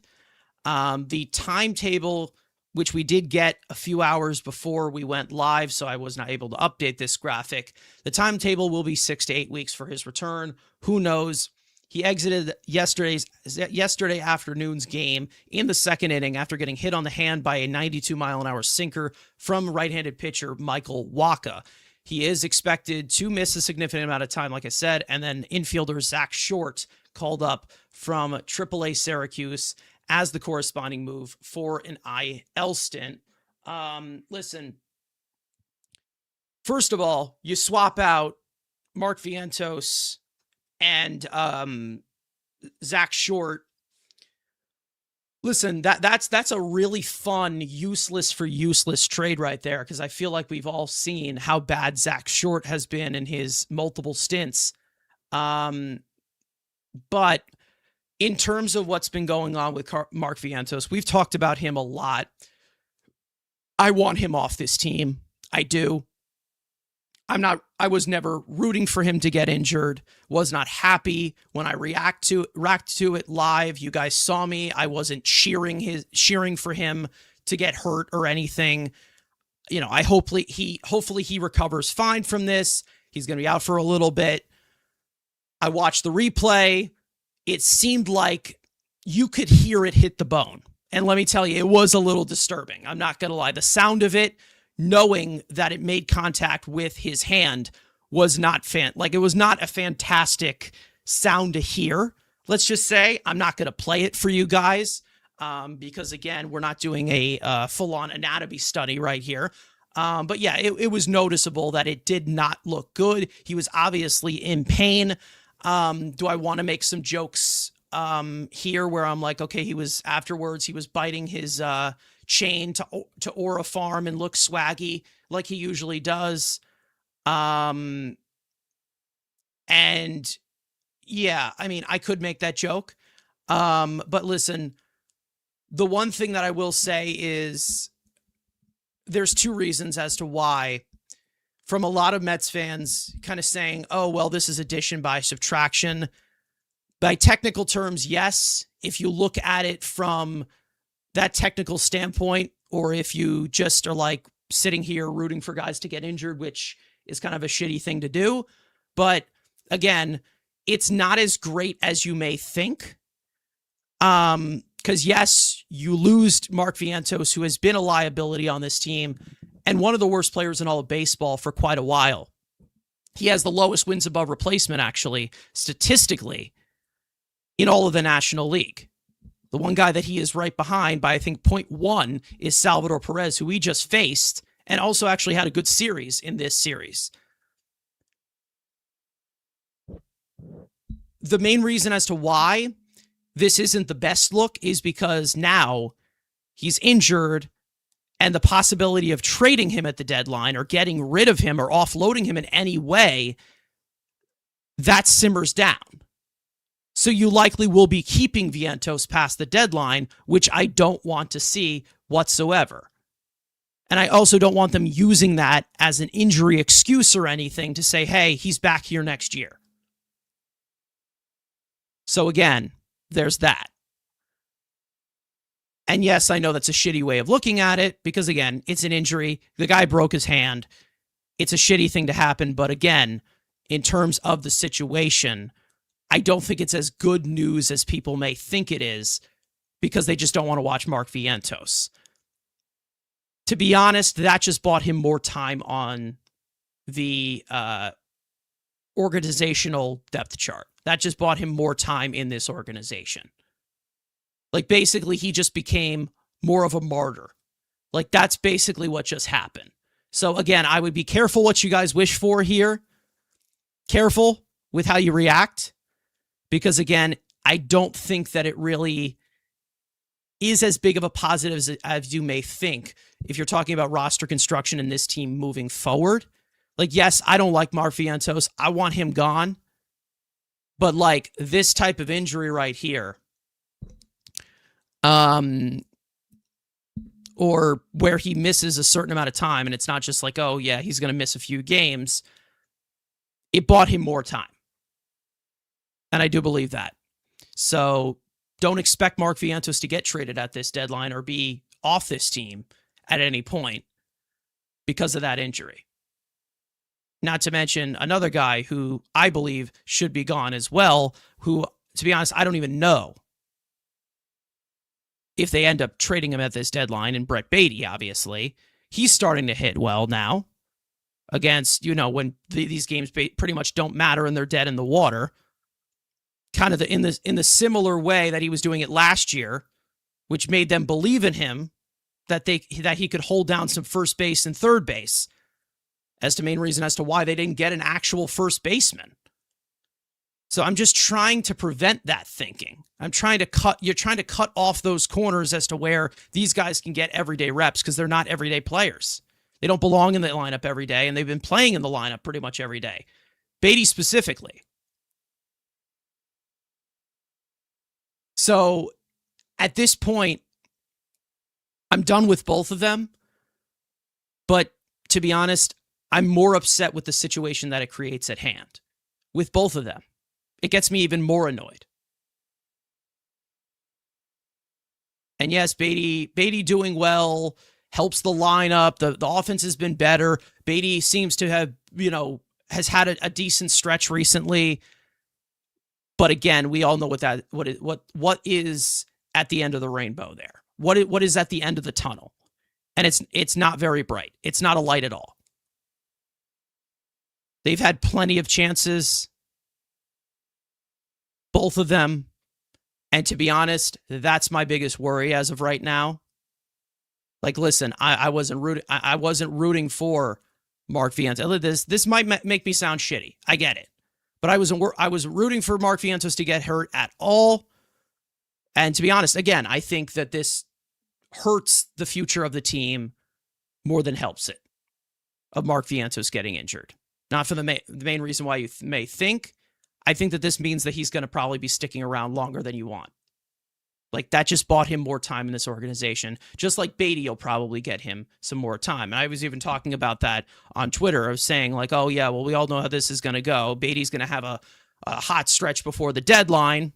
The timetable, which we did get a few hours before we went live, so I was not able to update this graphic. The timetable will be 6 to 8 weeks for his return. Who knows? He exited yesterday afternoon's game in the second inning after getting hit on the hand by a 92-mile-an-hour sinker from right-handed pitcher Michael Wacha. He is expected to miss a significant amount of time, like I said, and then infielder Zach Short called up from AAA Syracuse as the corresponding move for an IL stint. Listen, first of all, you swap out Mark Vientos and Zach Short. Listen, that's a really fun, useless for useless trade right there, because I feel like we've all seen how bad Zach Short has been in his multiple stints. But in terms of what's been going on with Mark Vientos, we've talked about him a lot. I want him off this team. I do. I was never rooting for him to get injured, was not happy when I react to it live. You guys saw me. I wasn't cheering for him to get hurt or anything. Hopefully he recovers fine from this. He's going to be out for a little bit. I watched the replay. It seemed like you could hear it hit the bone. And let me tell you, it was a little disturbing. I'm not going to lie. The sound of it, knowing that it made contact with his hand, was not it was not a fantastic sound to hear. Let's just say I'm not going to play it for you guys because, again, we're not doing a full-on anatomy study right here. But yeah, it was noticeable that it did not look good. He was obviously in pain. Do I want to make some jokes here where I'm like, okay, he was biting his chain to Aura Farm and look swaggy like he usually does. And yeah, I mean, I could make that joke. But listen, The one thing that I will say is there's two reasons as to why, from a lot of Mets fans kind of saying, oh, well, this is addition by subtraction. By technical terms, yes. If you look at it from that technical standpoint, or if you just are like sitting here rooting for guys to get injured, which is kind of a shitty thing to do. But again, it's not as great as you may think. Because yes, you lose Mark Vientos, who has been a liability on this team and one of the worst players in all of baseball for quite a while. He has the lowest wins above replacement, actually, statistically, in all of the National League. The one guy that he is right behind by, I think, 0.1 is Salvador Perez, who he just faced and also actually had a good series in this series. The main reason as to why this isn't the best look is because now he's injured, and the possibility of trading him at the deadline or getting rid of him or offloading him in any way, that simmers down. So you likely will be keeping Vientos past the deadline, which I don't want to see whatsoever. And I also don't want them using that as an injury excuse or anything to say, hey, he's back here next year. So again, there's that. And yes, I know that's a shitty way of looking at it because, again, it's an injury. The guy broke his hand. It's a shitty thing to happen. But again, in terms of the situation, I don't think it's as good news as people may think it is because they just don't want to watch Mark Vientos. To be honest, that just bought him more time on the organizational depth chart. That just bought him more time in this organization. Like, basically, he just became more of a martyr. Like, that's basically what just happened. So, again, I would be careful what you guys wish for here. Careful with how you react. Because, again, I don't think that it really is as big of a positive as you may think if you're talking about roster construction and this team moving forward. Like, yes, I don't like Mark Vientos. I want him gone. But, like, this type of injury right here, or where he misses a certain amount of time, and it's not just like, oh, yeah, he's going to miss a few games, it bought him more time. And I do believe that. So don't expect Mark Vientos to get traded at this deadline or be off this team at any point because of that injury. Not to mention another guy who I believe should be gone as well, who, to be honest, I don't even know if they end up trading him at this deadline, and Brett Beatty, obviously. He's starting to hit well now against, when these games pretty much don't matter and they're dead in the water. Kind of in the similar way that he was doing it last year, which made them believe in him that he could hold down some first base and third base as the main reason as to why they didn't get an actual first baseman. So I'm just trying to prevent that thinking. You're trying to cut off those corners as to where these guys can get everyday reps because they're not everyday players. They don't belong in the lineup every day, and they've been playing in the lineup pretty much every day. Beatty specifically. So at this point, I'm done with both of them. But to be honest, I'm more upset with the situation that it creates at hand with both of them. It gets me even more annoyed. And yes, Beatty doing well, helps the lineup. The offense has been better. Beatty seems to have, has had a decent stretch recently. But again, we all know what is at the end of the rainbow there. What is at the end of the tunnel? And it's not very bright. It's not a light at all. They've had plenty of chances, both of them. And to be honest, that's my biggest worry as of right now. Like, listen, I wasn't rooting for Mark Vientos. This might make me sound shitty. I get it. But I was rooting for Mark Vientos to get hurt at all. And to be honest, again, I think that this hurts the future of the team more than helps it, of Mark Vientos getting injured. Not for the main reason why you may think. I think that this means that he's going to probably be sticking around longer than you want. Like, that just bought him more time in this organization. Just like Beatty will probably get him some more time. And I was even talking about that on Twitter of saying, like, oh, yeah, well, we all know how this is going to go. Beatty's going to have a hot stretch before the deadline,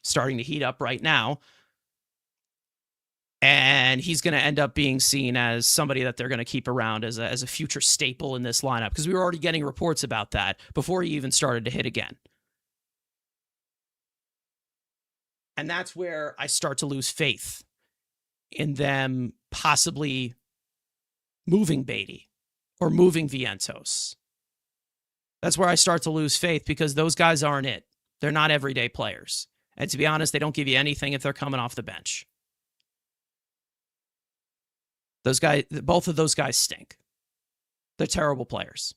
starting to heat up right now. And he's going to end up being seen as somebody that they're going to keep around as a future staple in this lineup, because we were already getting reports about that before he even started to hit again. And that's where I start to lose faith in them possibly moving Beatty or moving Vientos. That's where I start to lose faith, because those guys aren't it. They're not everyday players. And to be honest, they don't give you anything if they're coming off the bench. Those guys, both of those guys stink. They're terrible players.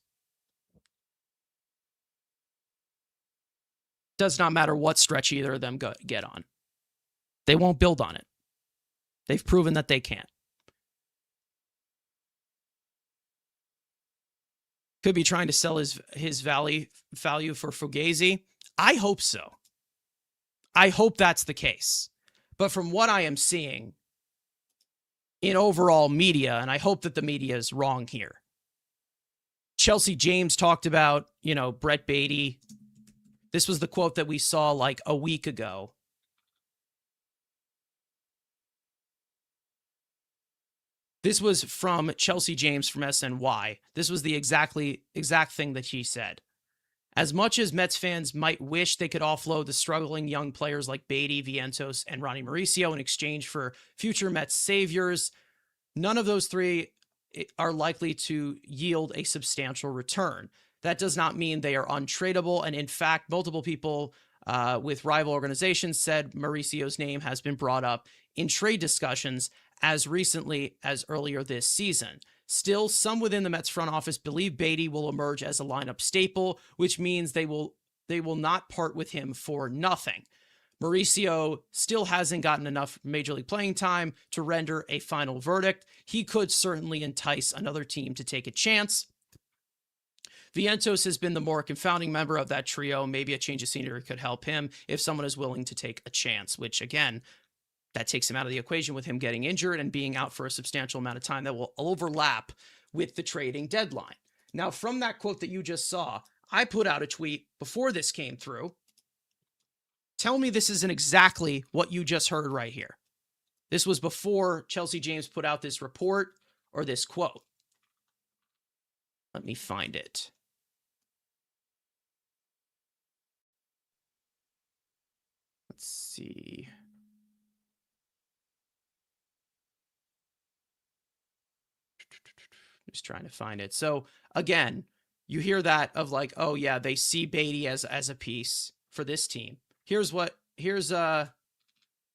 Does not matter what stretch either of them get on. They won't build on it. They've proven that they can't. Could be trying to sell his value for Fugazi. I hope so. I hope that's the case. But from what I am seeing in overall media, and I hope that the media is wrong here, Chelsea James talked about, Brett Beatty. This was the quote that we saw like a week ago. This was from Chelsea James from SNY. This was the exact thing that she said. As much as Mets fans might wish they could offload the struggling young players like Beatty, Vientos, and Ronnie Mauricio in exchange for future Mets saviors, none of those three are likely to yield a substantial return. That does not mean they are untradeable. And in fact, multiple people with rival organizations said Mauricio's name has been brought up in trade discussions as recently as earlier this season. Still, some within the Mets front office believe Beatty will emerge as a lineup staple, which means they will not part with him for nothing. Mauricio still hasn't gotten enough Major League playing time to render a final verdict. He could certainly entice another team to take a chance. Vientos has been the more confounding member of that trio. Maybe a change of scenery could help him if someone is willing to take a chance, which again, that takes him out of the equation with him getting injured and being out for a substantial amount of time that will overlap with the trading deadline. Now, from that quote that you just saw, I put out a tweet before this came through. Tell me this isn't exactly what you just heard right here. This was before Chelsea James put out this report or this quote. Let me find it. Let's see. Just trying to find it. So again, you hear that of like, oh yeah, they see Beatty as a piece for this team. Here's the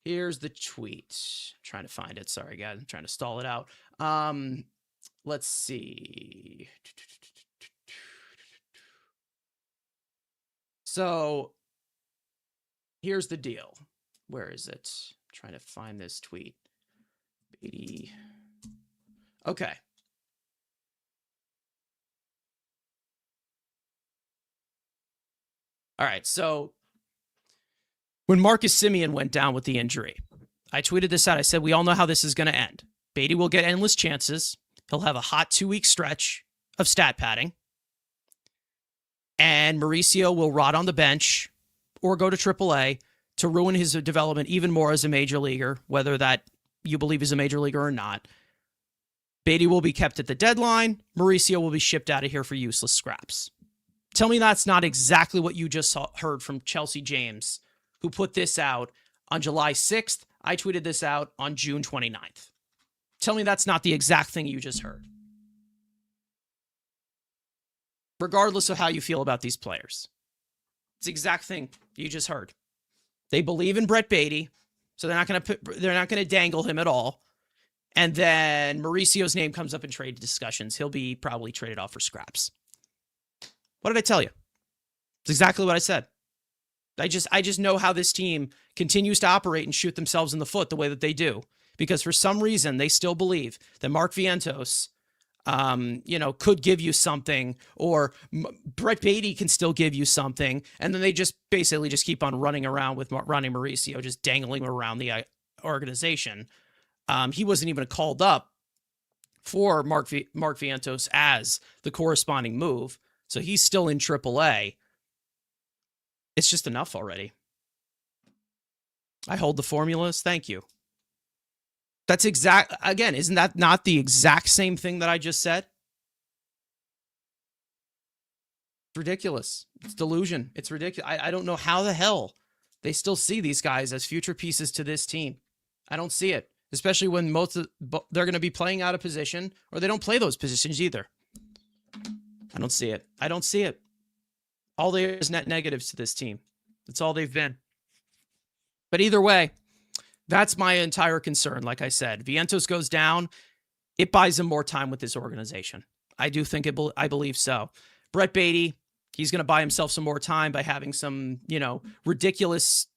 tweet. I'm trying to find it. Sorry guys, I'm trying to stall it out. Let's see. So here's the deal. Where is it? I'm trying to find this tweet. Beatty. Okay. All right, so when Marcus Semien went down with the injury, I tweeted this out. I said, we all know how this is going to end. Beatty will get endless chances. He'll have a hot 2-week stretch of stat padding. And Mauricio will rot on the bench or go to AAA to ruin his development even more as a major leaguer, whether that you believe he's a major leaguer or not. Beatty will be kept at the deadline. Mauricio will be shipped out of here for useless scraps. Tell me that's not exactly what you just heard from Chelsea James, who put this out on July 6th. I tweeted this out on June 29th. Tell me that's not the exact thing you just heard. Regardless of how you feel about these players. It's the exact thing you just heard. They believe in Brett Beatty, so they're not going to dangle him at all. And then Mauricio's name comes up in trade discussions. He'll be probably traded off for scraps. What did I tell you? It's exactly what I said. I just know how this team continues to operate and shoot themselves in the foot the way that they do. Because for some reason, they still believe that Mark Vientos, could give you something, or Brett Beatty can still give you something. And then they just basically just keep on running around with Ronnie Mauricio, just dangling around the organization. He wasn't even called up for Mark Vientos as the corresponding move. So he's still in AAA. It's just enough already. I hold the formulas. Thank you. That's again, isn't that not the exact same thing that I just said? It's ridiculous. It's delusion. It's ridiculous. I don't know how the hell they still see these guys as future pieces to this team. I don't see it, especially when they're going to be playing out of position, or they don't play those positions either. I don't see it. I don't see it. All there is net negatives to this team. That's all they've been. But either way, that's my entire concern. Like I said, Vientos goes down. It buys him more time with this organization. I do think I believe so. Brett Beatty, he's going to buy himself some more time by having some, ridiculous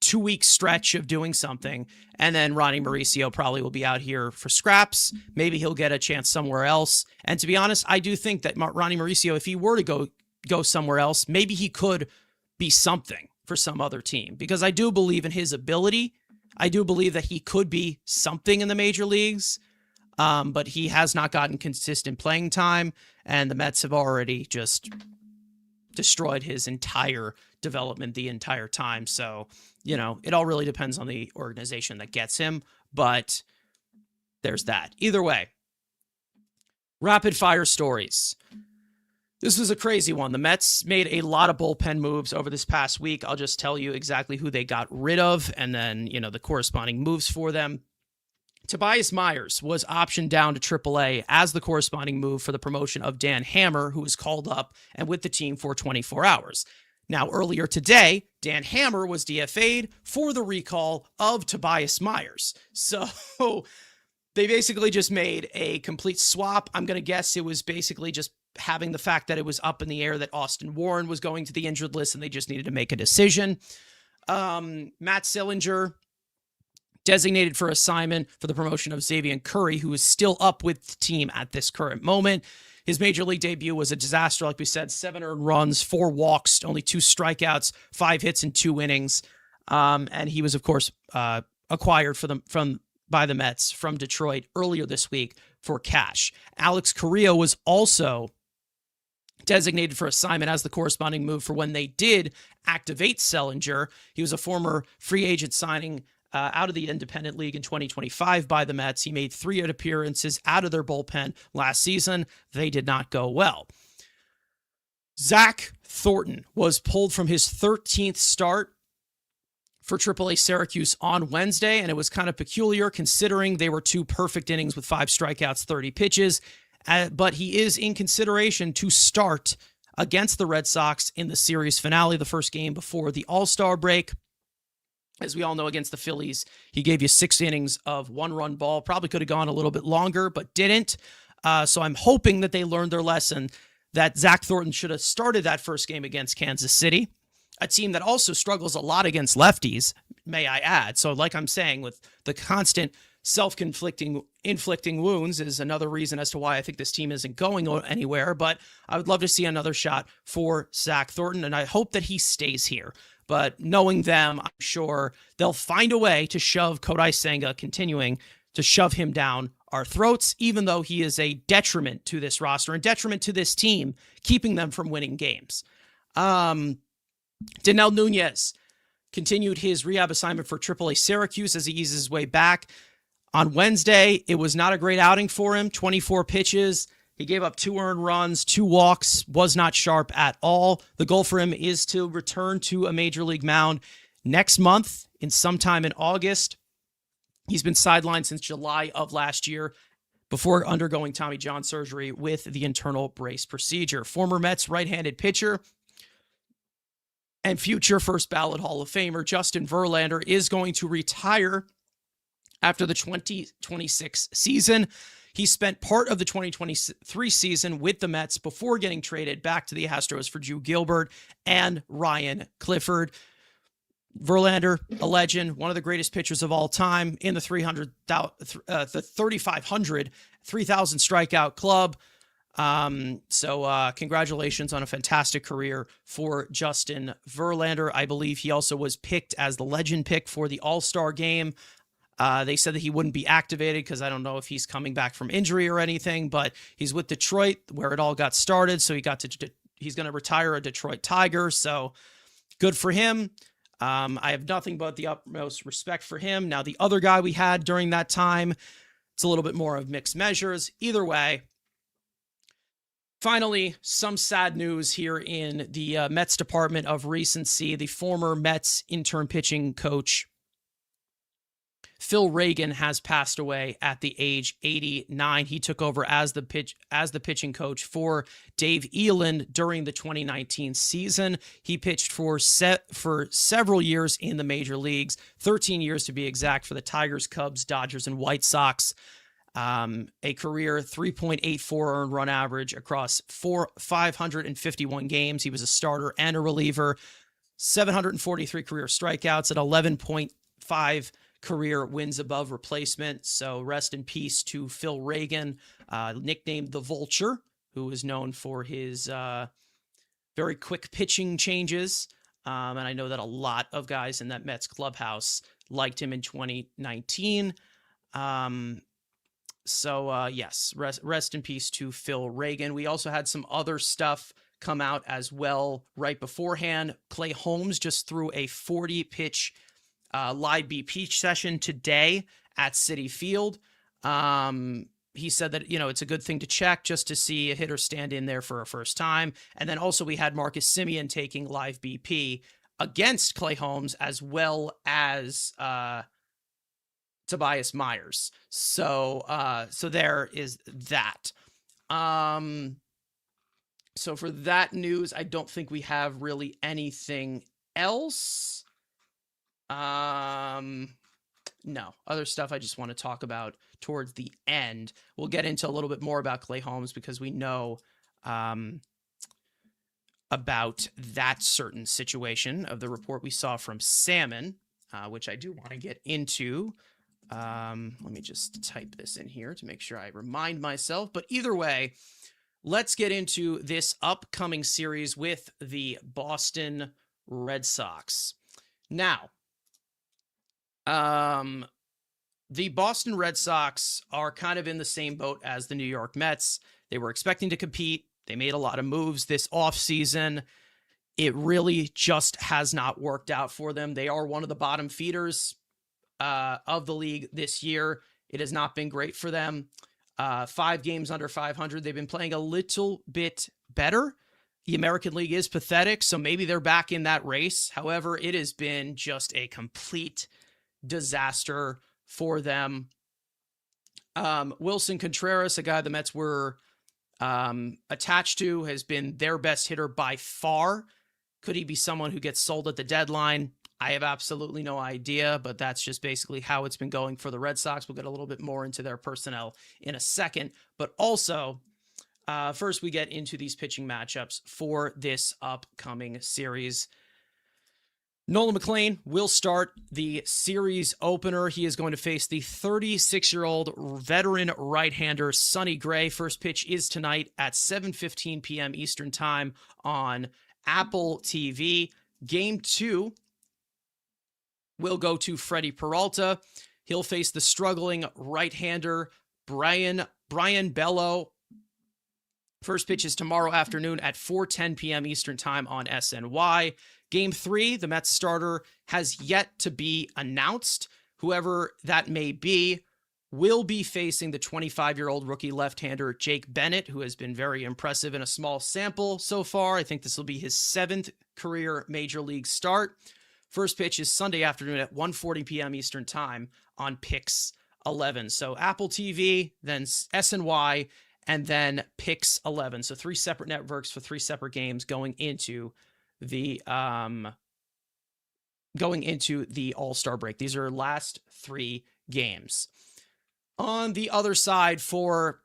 2-week stretch of doing something. And then Ronnie Mauricio probably will be out here for scraps. Maybe he'll get a chance somewhere else. And to be honest, I do think that Ronnie Mauricio, if he were to go somewhere else, maybe he could be something for some other team, because I do believe in his ability. I do believe that he could be something in the major leagues, but he has not gotten consistent playing time, and the Mets have already just destroyed his entire development the entire time. So, it all really depends on the organization that gets him, but there's that. Either way, rapid fire stories. This was a crazy one. The Mets made a lot of bullpen moves over this past week. I'll just tell you exactly who they got rid of and then, the corresponding moves for them. Tobias Myers was optioned down to AAA as the corresponding move for the promotion of Dan Hammer, who was called up and with the team for 24 hours. Now, earlier today, Dan Hammer was DFA'd for the recall of Tobias Myers. So they basically just made a complete swap. I'm going to guess it was basically just having the fact that it was up in the air that Austin Warren was going to the injured list and they just needed to make a decision. Matt Sillinger designated for assignment for the promotion of Xavier Curry, who is still up with the team at this current moment. His major league debut was a disaster. Like we said, 7 earned runs, 4 walks, only 2 strikeouts, 5 hits in 2 innings. And he was, of course, acquired by the Mets from Detroit earlier this week for cash. Alex Carrillo was also designated for assignment as the corresponding move for when they did activate Sellinger. He was a former free agent signing out of the independent league in 2025 by the Mets. He made 3 appearances out of their bullpen last season. They did not go well. Zach Thornton was pulled from his 13th start for AAA Syracuse on Wednesday, and it was kind of peculiar considering they were 2 perfect innings with 5 strikeouts, 30 pitches. But he is in consideration to start against the Red Sox in the series finale, the first game before the All-Star break. As we all know, against the Phillies, he gave you 6 innings of 1-run ball. Probably could have gone a little bit longer, but didn't. So I'm hoping that they learned their lesson, that Zach Thornton should have started that first game against Kansas City, a team that also struggles a lot against lefties, may I add. So like I'm saying, with the constant inflicting wounds is another reason as to why I think this team isn't going anywhere. But I would love to see another shot for Zach Thornton, and I hope that he stays here. But knowing them, I'm sure they'll find a way to shove Kodai Senga, continuing to shove him down our throats, even though he is a detriment to this roster and detriment to this team, keeping them from winning games. Danel Nunez continued his rehab assignment for AAA Syracuse as he eases his way back. On Wednesday, it was not a great outing for him. 24 pitches. He gave up 2 earned runs, 2 walks, was not sharp at all. The goal for him is to return to a major league mound next month, in sometime in August. He's been sidelined since July of last year before undergoing Tommy John surgery with the internal brace procedure. Former Mets right-handed pitcher and future first ballot Hall of Famer Justin Verlander is going to retire after the 2026 season. He spent part of the 2023 season with the Mets before getting traded back to the Astros for Drew Gilbert and Ryan Clifford. Verlander, a legend, one of the greatest pitchers of all time in the 3,000 strikeout club. So congratulations on a fantastic career for Justin Verlander. I believe he also was picked as the legend pick for the All-Star game. They said that he wouldn't be activated because I don't know if he's coming back from injury or anything, but he's with Detroit where it all got started. So he's going to retire a Detroit Tiger. So good for him. I have nothing but the utmost respect for him. Now, the other guy we had during that time, it's a little bit more of mixed measures. Either way, finally, some sad news here in the Mets department of recency. The former Mets intern pitching coach, Phil Reagan, has passed away at the age 89. He took over as the pitching coach for Dave Eland during the 2019 season. He pitched for several years in the major leagues, 13 years to be exact, for the Tigers, Cubs, Dodgers, and White Sox. A career 3.84 earned run average across 551 games. He was a starter and a reliever. 743 career strikeouts at 11.5 career wins above replacement. So rest in peace to Phil Reagan, nicknamed the Vulture, who is known for his very quick pitching changes. And I know that a lot of guys in that Mets clubhouse liked him in 2019. Yes, rest in peace to Phil Reagan. We also had some other stuff come out as well right beforehand. Clay Holmes just threw a 40-pitch live BP session today at Citi Field. He said that, it's a good thing to check just to see a hitter stand in there for a first time. And then also we had Marcus Semien taking live BP against Clay Holmes, as well as Tobias Myers. So there is that. So for that news, I don't think we have really anything else. No, other stuff I just want to talk about towards the end. We'll get into a little bit more about Clay Holmes because we know about that certain situation of the report we saw from Salmon, which I do want to get into. Let me just type this in here to make sure I remind myself. But either way, let's get into this upcoming series with the Boston Red Sox. Now, the Boston Red Sox are kind of in the same boat as the New York Mets. They were expecting to compete. They made a lot of moves this offseason. It really just has not worked out for them. They are one of the bottom feeders of the league this year. It has not been great for them. 5 games under 500. They've been playing a little bit better. The American League is pathetic, so maybe they're back in that race. However, it has been just a complete disaster for them. Wilson Contreras, a guy the Mets were attached to, has been their best hitter by far. Could he be someone who gets sold at the deadline? I have absolutely no idea, but that's just basically how it's been going for the Red Sox. We'll get a little bit more into their personnel in a second. But also, first we get into these pitching matchups for this upcoming series. Nolan McLean will start the series opener. He is going to face the 36-year-old veteran right-hander Sonny Gray. First pitch is tonight at 7:15 p.m. Eastern Time on Apple TV. Game 2 will go to Freddie Peralta. He'll face the struggling right-hander Brian Bello. First pitch is tomorrow afternoon at 4:10 p.m. Eastern Time on SNY. Game 3, the Mets starter has yet to be announced. Whoever that may be will be facing the 25-year-old rookie left-hander Jake Bennett, who has been very impressive in a small sample so far. I think this will be his 7th career major league start. First pitch is Sunday afternoon at 1:40 p.m. Eastern Time on Pix 11. So Apple TV, then SNY, and then Pix 11. So 3 separate networks for 3 separate games going into the All-Star break. These are last 3 games. On the other side for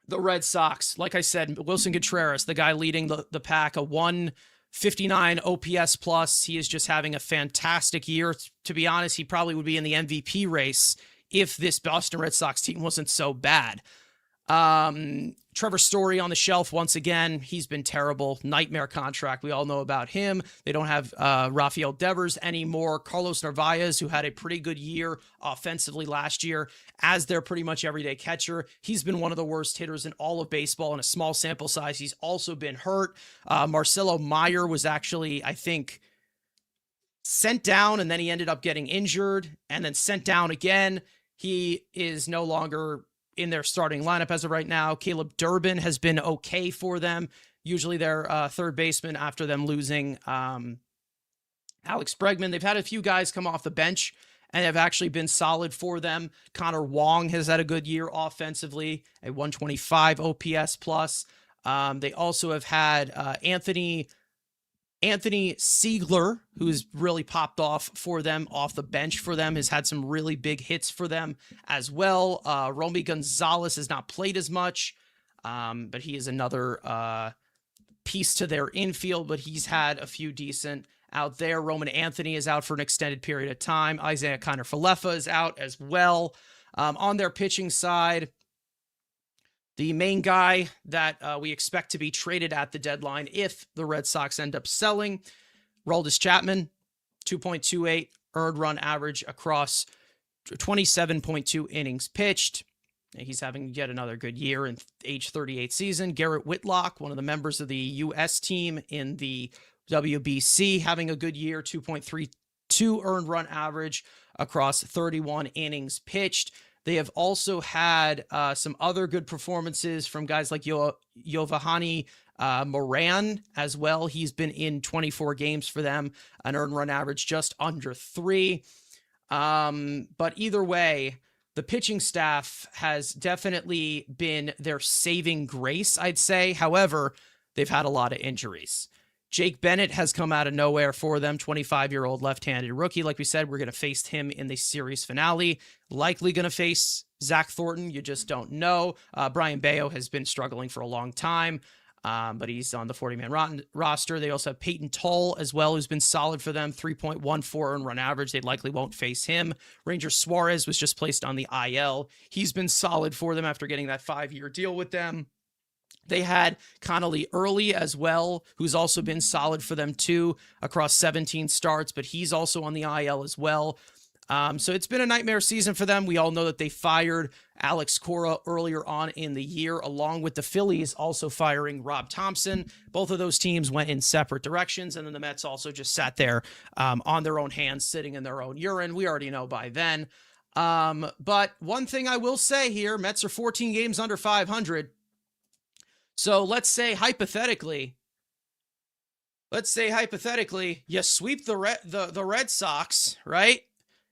the Red Sox, like I said, Wilson Contreras, the guy leading the pack, a 159 OPS plus. He is just having a fantastic year. To be honest, he probably would be in the MVP race if this Boston Red Sox team wasn't so bad. Trevor Story on the shelf once again. He's been terrible. Nightmare contract. We all know about him. They don't have Rafael Devers anymore. Carlos Narvaez, who had a pretty good year offensively last year as their pretty much everyday catcher. He's been one of the worst hitters in all of baseball in a small sample size. He's also been hurt. Marcelo Meyer was actually, I think, sent down, and then he ended up getting injured and then sent down again. He is no longer in their starting lineup as of right now. Caleb Durbin has been okay for them. Usually their third baseman after them losing Alex Bregman. They've had a few guys come off the bench and have actually been solid for them. Connor Wong has had a good year offensively, a 125 OPS plus. They also have had Anthony Siegler, who's really popped off for them off the bench for them, has had some really big hits for them as well. Romy Gonzalez has not played as much, but he is another piece to their infield, but he's had a few decent out there. Roman Anthony is out for an extended period of time. Isaiah Kiner-Falefa is out as well. On their pitching side, the main guy that we expect to be traded at the deadline if the Red Sox end up selling, Roldis Chapman, 2.28 earned run average across 27.2 innings pitched. He's having yet another good year in age 38 season. Garrett Whitlock, one of the members of the U.S. team in the WBC, having a good year, 2.32 earned run average across 31 innings pitched. They have also had some other good performances from guys like Giovanni Moran as well. He's been in 24 games for them, an earned run average just under 3. But either way, the pitching staff has definitely been their saving grace, I'd say. However, they've had a lot of injuries. Jake Bennett has come out of nowhere for them, 25-year-old left-handed rookie. Like we said, we're going to face him in the series finale. Likely going to face Zach Thornton. You just don't know. Brian Bayo has been struggling for a long time, but he's on the 40-man roster. They also have Peyton Tull as well, who's been solid for them, 3.14 earned run average. They likely won't face him. Ranger Suarez was just placed on the IL. He's been solid for them after getting that 5-year deal with them. They had Connolly Early as well, who's also been solid for them too, across 17 starts, but he's also on the IL as well. So it's been a nightmare season for them. We all know that they fired Alex Cora earlier on in the year, along with the Phillies also firing Rob Thompson. Both of those teams went in separate directions, and then the Mets also just sat there on their own hands, sitting in their own urine. We already know by then. But one thing I will say here, Mets are 14 games under 500. So let's say hypothetically, you sweep the Red Sox, right?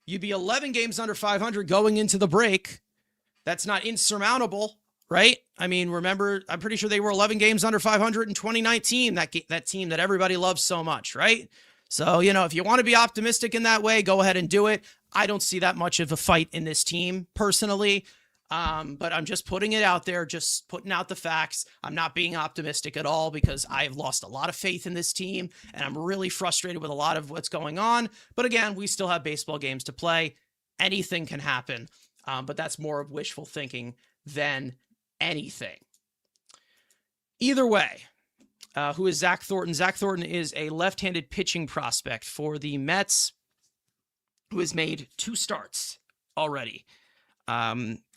You'd be 11 games under 500 going into the break. That's not insurmountable, right? I mean, remember, I'm pretty sure they were 11 games under 500 in 2019, that team that everybody loves so much, right? So, if you want to be optimistic in that way, go ahead and do it. I don't see that much of a fight in this team, personally. But I'm just putting it out there, just putting out the facts. I'm not being optimistic at all because I've lost a lot of faith in this team and I'm really frustrated with a lot of what's going on. But again, we still have baseball games to play. Anything can happen. But that's more of wishful thinking than anything. Either way, who is Zach Thornton? Zach Thornton is a left-handed pitching prospect for the Mets who has made 2 starts already.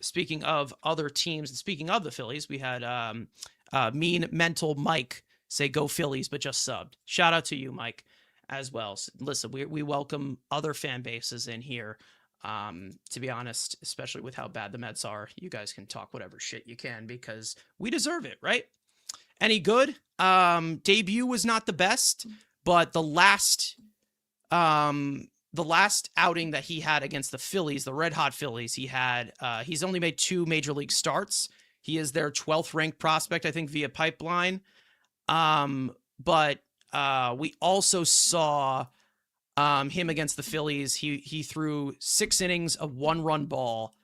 Speaking of other teams and speaking of the Phillies, we had Mean Mental Mike say go Phillies, but just subbed. Shout out to you, Mike, as well. So, listen, we welcome other fan bases in here. To be honest, especially with how bad the Mets are, you guys can talk whatever shit you can because we deserve it, right? Any good? Debut was not the best, but the last outing that he had against the Phillies, the Red Hot Phillies, he's only made 2 major league starts. He is their 12th ranked prospect, I think, via Pipeline. But we also saw him against the Phillies. He threw 6 innings of 1-run ball.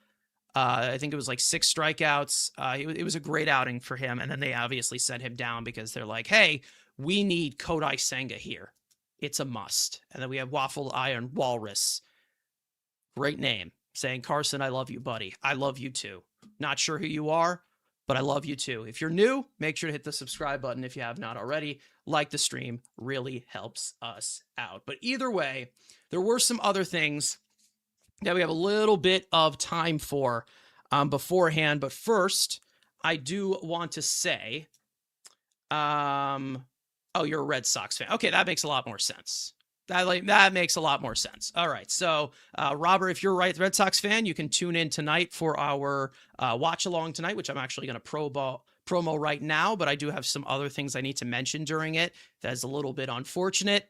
I think it was like 6 strikeouts. It was a great outing for him. And then they obviously sent him down because they're like, hey, we need Kodai Senga here. It's a must. And then we have Waffle Iron Walrus. Great name. Saying, Carson, I love you, buddy. I love you too. Not sure who you are, but I love you too. If you're new, make sure to hit the subscribe button if you have not already. Like the stream, really helps us out. But either way, there were some other things that we have a little bit of time for beforehand. But first, I do want to say, oh, you're a Red Sox fan. Okay, that makes a lot more sense. That makes a lot more sense. All right. So, Robert, if you're a Red Sox fan, you can tune in tonight for our watch along tonight, which I'm actually going to promo right now. But I do have some other things I need to mention during it. That is a little bit unfortunate,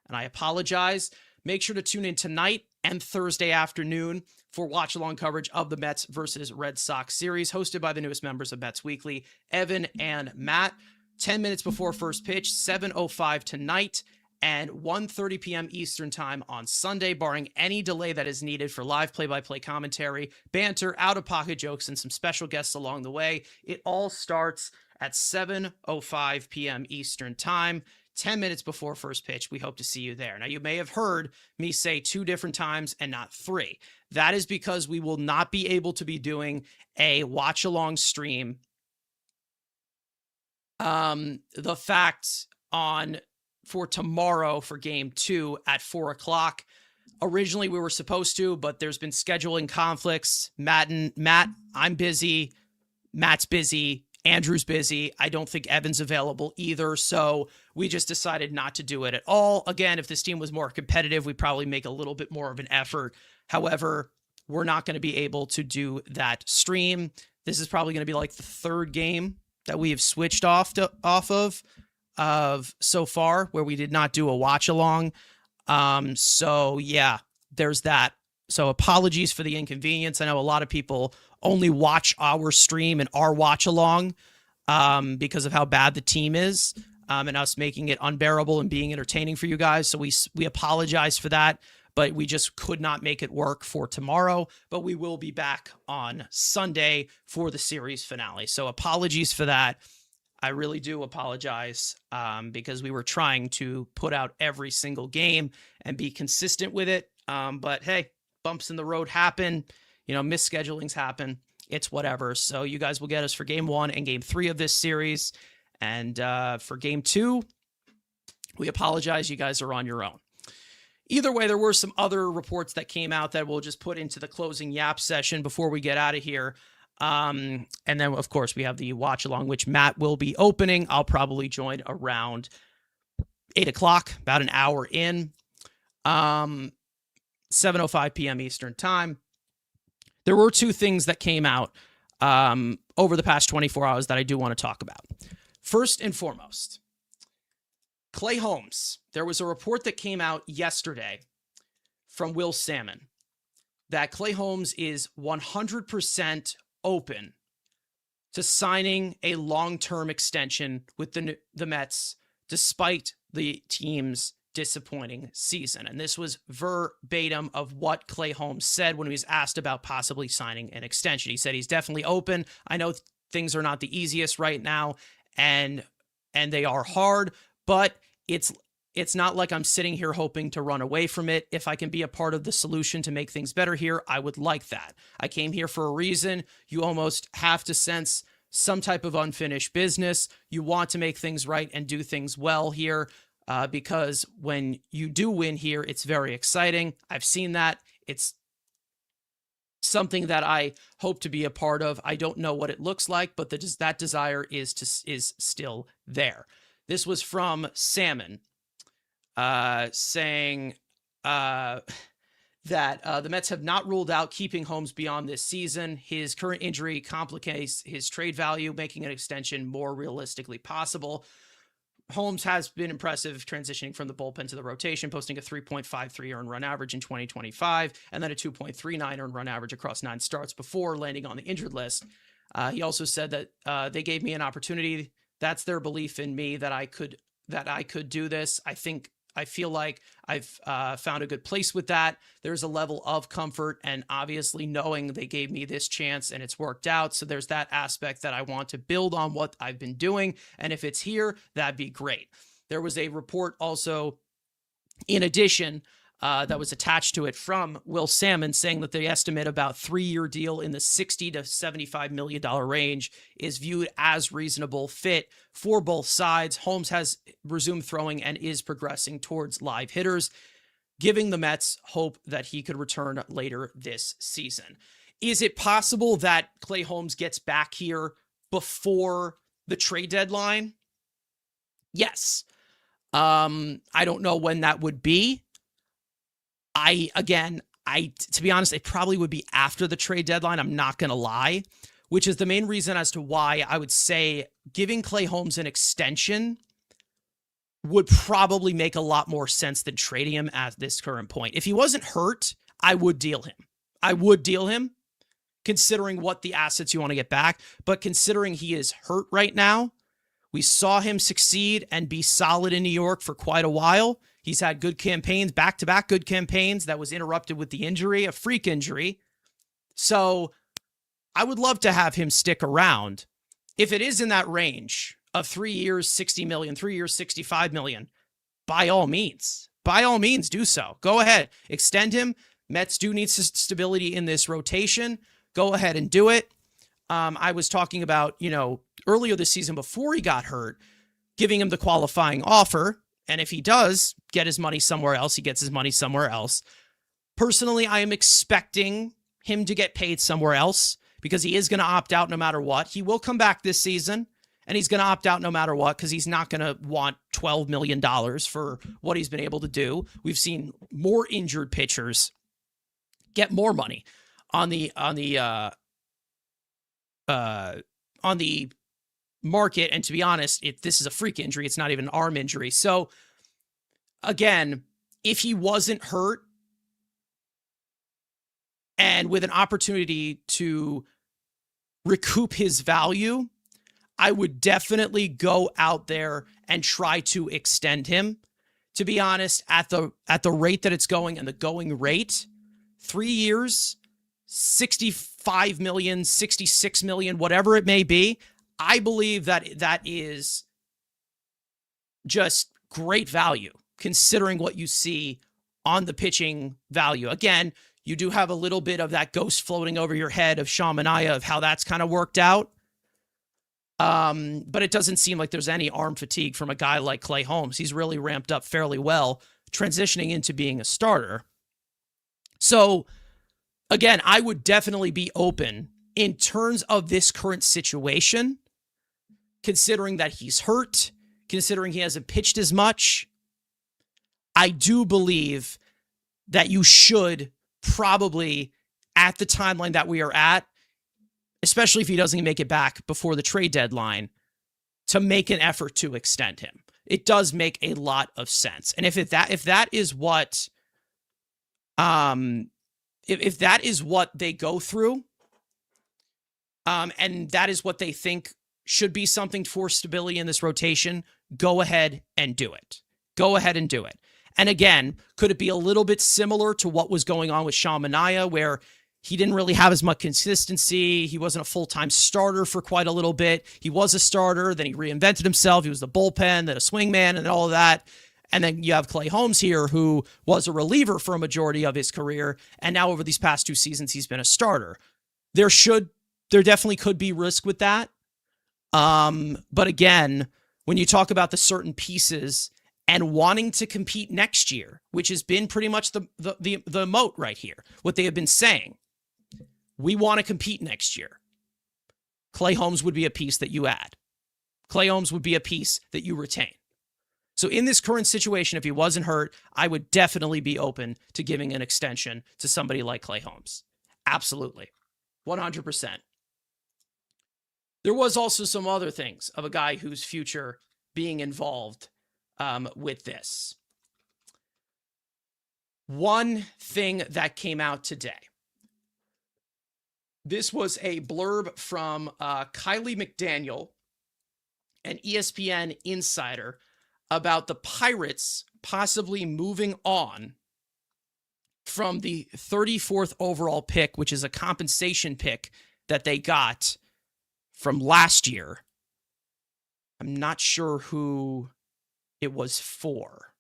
and I apologize. Make sure to tune in tonight and Thursday afternoon for watch along coverage of the Mets versus Red Sox series, hosted by the newest members of Mets Weekly, Evan and Matt. 10 minutes before first pitch, 7:05 tonight, and 1:30 p.m. Eastern time on Sunday, barring any delay that is needed for live play-by-play commentary, banter, out-of-pocket jokes, and some special guests along the way. It all starts at 7:05 p.m. Eastern time, 10 minutes before first pitch. We hope to see you there. Now, you may have heard me say 2 different times and not 3. That is because we will not be able to be doing a watch-along stream. The fact for tomorrow for game 2 at 4:00. Originally we were supposed to, but there's been scheduling conflicts. Matt, I'm busy. Matt's busy. Andrew's busy. I don't think Evan's available either. So we just decided not to do it at all. Again, if this team was more competitive, we'd probably make a little bit more of an effort. However, we're not going to be able to do that stream. This is probably going to be like the 3rd game that we have switched off of so far, where we did not do a watch along. So yeah, there's that. So apologies for the inconvenience. I know a lot of people only watch our stream and our watch along because of how bad the team is, and us making it unbearable and being entertaining for you guys. So we apologize for that, but we just could not make it work for tomorrow. But we will be back on Sunday for the series finale. So apologies for that. I really do apologize because we were trying to put out every single game and be consistent with it. But hey, bumps in the road happen. Misschedulings happen. It's whatever. So you guys will get us for game 1 and game 3 of this series. And for game 2, we apologize. You guys are on your own. Either way, there were some other reports that came out that we'll just put into the closing Yap session before we get out of here. And then, of course, we have the watch along, which Matt will be opening. I'll probably join around 8:00, about an hour in, 7:05 p.m. Eastern time. There were 2 things that came out over the past 24 hours that I do want to talk about. First and foremost, Clay Holmes. There was a report that came out yesterday from Will Salmon that Clay Holmes is 100% open to signing a long-term extension with the Mets, despite the team's disappointing season. And this was verbatim of what Clay Holmes said when he was asked about possibly signing an extension. He said he's definitely open. I know things are not the easiest right now, and they are hard, but it's not like I'm sitting here hoping to run away from it. If I can be a part of the solution to make things better here, I would like that. I came here for a reason. You almost have to sense some type of unfinished business. You want to make things right and do things well here because when you do win here, it's very exciting. I've seen that. It's something that I hope to be a part of. I don't know what it looks like, but that desire is still there. This was from Salmon. Saying that the Mets have not ruled out keeping Holmes beyond this season. His current injury complicates his trade value, making an extension more realistically possible. Holmes has been impressive transitioning from the bullpen to the rotation, posting a 3.53 earned run average in 2025, and then a 2.39 earned run average across 9 starts before landing on the injured list. He also said that they gave me an opportunity. That's their belief in me that I could do this. I feel like I've found a good place with that. There's a level of comfort, and obviously knowing they gave me this chance and it's worked out. So there's that aspect that I want to build on what I've been doing. And if it's here, that'd be great. There was a report also, in addition, that was attached to it from Will Salmon, saying that they estimate about 3-year deal in the $60 to $75 million range is viewed as reasonable fit for both sides. Holmes has resumed throwing and is progressing towards live hitters, giving the Mets hope that he could return later this season. Is it possible that Clay Holmes gets back here before the trade deadline? Yes. I don't know when that would be. To be honest, it probably would be after the trade deadline. I'm not going to lie, which is the main reason as to why I would say giving Clay Holmes an extension would probably make a lot more sense than trading him at this current point. If he wasn't hurt, I would deal him. I would deal him, considering what the assets you want to get back. But considering he is hurt right now, we saw him succeed and be solid in New York for quite a while. He's had good campaigns, back-to-back good campaigns that was interrupted with the injury, a freak injury. So I would love to have him stick around. If it is in that range of 3 years, $60 million, 3 years, $65 million, by all means do so. Go ahead, extend him. Mets do need stability in this rotation. Go ahead and do it. I was talking about, earlier this season before he got hurt, giving him the qualifying offer. And if he does get his money somewhere else, he gets his money somewhere else. Personally, I am expecting him to get paid somewhere else because he is going to opt out no matter what. He will come back this season, and he's going to opt out no matter what because he's not going to want $12 million for what he's been able to do. We've seen more injured pitchers get more money on the market. And to be honest, this is a freak injury. It's not even an arm injury. So again, if he wasn't hurt and with an opportunity to recoup his value, I would definitely go out there and try to extend him. To be honest, at the rate that it's going and the going rate, 3 years, 65 million, 66 million, whatever it may be, I believe that is just great value considering what you see on the pitching value. Again, you do have a little bit of that ghost floating over your head of Sean Manaea of how that's kind of worked out. But it doesn't seem like there's any arm fatigue from a guy like Clay Holmes. He's really ramped up fairly well, transitioning into being a starter. So again, I would definitely be open in terms of this current situation, considering that he's hurt, considering he hasn't pitched as much. I do believe that you should probably, at the timeline that we are at, especially if he doesn't make it back before the trade deadline, to make an effort to extend him. It does make a lot of sense. And if that is what they go through, and that is what they think should be something for stability in this rotation, go ahead and do it. Go ahead and do it. And again, could it be a little bit similar to what was going on with Sean Manaea, where he didn't really have as much consistency? He wasn't a full-time starter for quite a little bit. He was a starter, then he reinvented himself. He was the bullpen, then a swingman, and all of that. And then you have Clay Holmes here, who was a reliever for a majority of his career, and now over these past 2 seasons, he's been a starter. There definitely could be risk with that. But again, when you talk about the certain pieces and wanting to compete next year, which has been pretty much the moat right here, what they have been saying, we want to compete next year. Clay Holmes would be a piece that you add. Clay Holmes would be a piece that you retain. So in this current situation, if he wasn't hurt, I would definitely be open to giving an extension to somebody like Clay Holmes. Absolutely. 100%. There was also some other things of a guy whose future being involved with this. One thing that came out today. This was a blurb from Kylie McDaniel, an ESPN insider, about the Pirates possibly moving on from the 34th overall pick, which is a compensation pick that they got from last year. I'm not sure who it was for.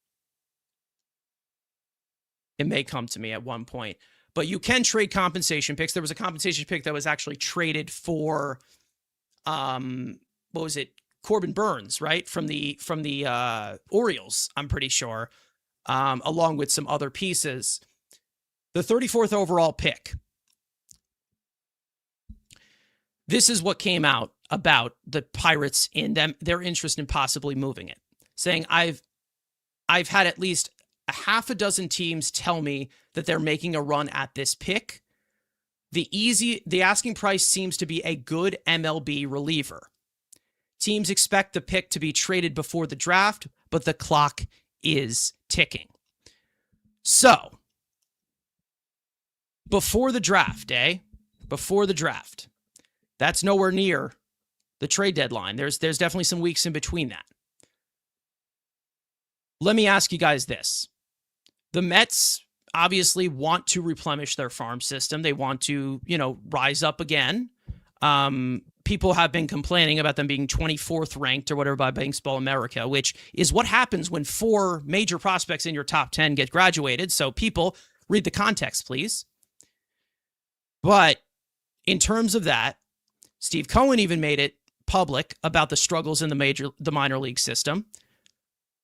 It may come to me at one point. But you can trade compensation picks. There was a compensation pick that was actually traded for, what was it? Corbin Burns, right? From the Orioles, I'm pretty sure, along with some other pieces. The 34th overall pick. This is what came out about the Pirates in their interest in possibly moving it, saying I've had at least a half a dozen teams tell me that they're making a run at this pick. The asking price seems to be a good MLB reliever. Teams expect the pick to be traded before the draft, but the clock is ticking. So, before the draft, Before the draft. That's nowhere near the trade deadline. There's definitely some weeks in between that. Let me ask you guys this. The Mets obviously want to replenish their farm system. They want to, rise up again. People have been complaining about them being 24th ranked or whatever by Baseball America, which is what happens when 4 major prospects in your top 10 get graduated. So people, read the context, please. But in terms of that, Steve Cohen even made it public about the struggles in the minor league system,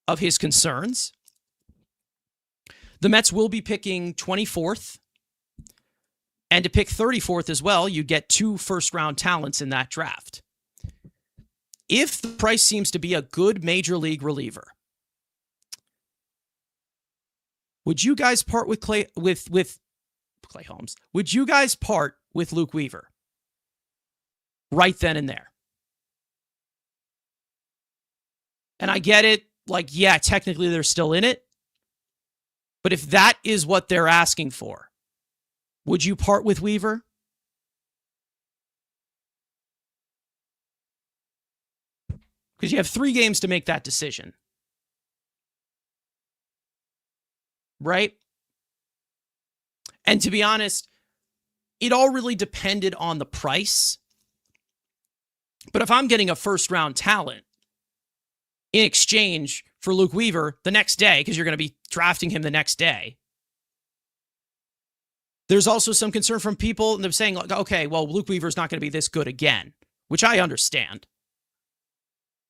of his concerns. The Mets will be picking 24th. And to pick 34th as well, you get 2 first-round talents in that draft. If the price seems to be a good major league reliever, would you guys part with Clay Holmes? Would you guys part with Luke Weaver right then and there? And I get it. Like, yeah, technically they're still in it. But if that is what they're asking for, would you part with Weaver? Because you have 3 games to make that decision. Right? And to be honest, it all really depended on the price. But if I'm getting a first-round talent in exchange for Luke Weaver the next day, because you're going to be drafting him the next day, there's also some concern from people, and they're saying, like, okay, well, Luke Weaver's not going to be this good again, which I understand.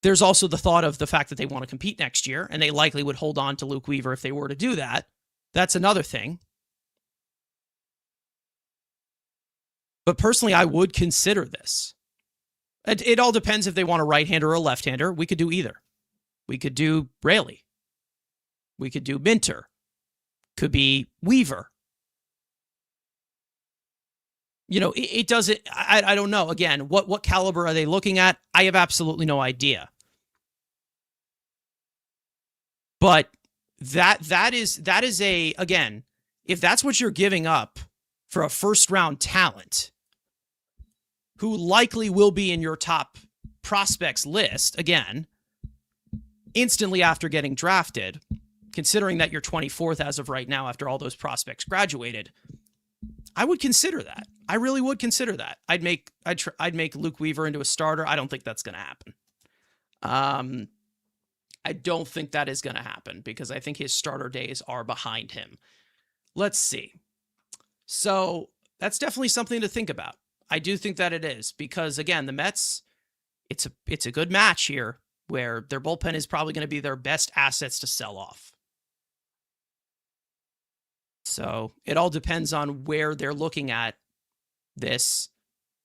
There's also the thought of the fact that they want to compete next year, and they likely would hold on to Luke Weaver if they were to do that. That's another thing. But personally, I would consider this. It all depends if they want a right-hander or a left-hander. We could do either. We could do Raley. We could do Minter. Could be Weaver. It doesn't, I don't know. Again, what caliber are they looking at? I have absolutely no idea. But that is again, if that's what you're giving up for a first-round talent who likely will be in your top prospects list, again, instantly after getting drafted, considering that you're 24th as of right now after all those prospects graduated, I would consider that. I really would consider that. I'd make Luke Weaver into a starter. I don't think that's going to happen. I don't think that is going to happen because I think his starter days are behind him. Let's see. So that's definitely something to think about. I do think that it is because, again, the Mets, it's a good match here where their bullpen is probably going to be their best assets to sell off. So it all depends on where they're looking at this,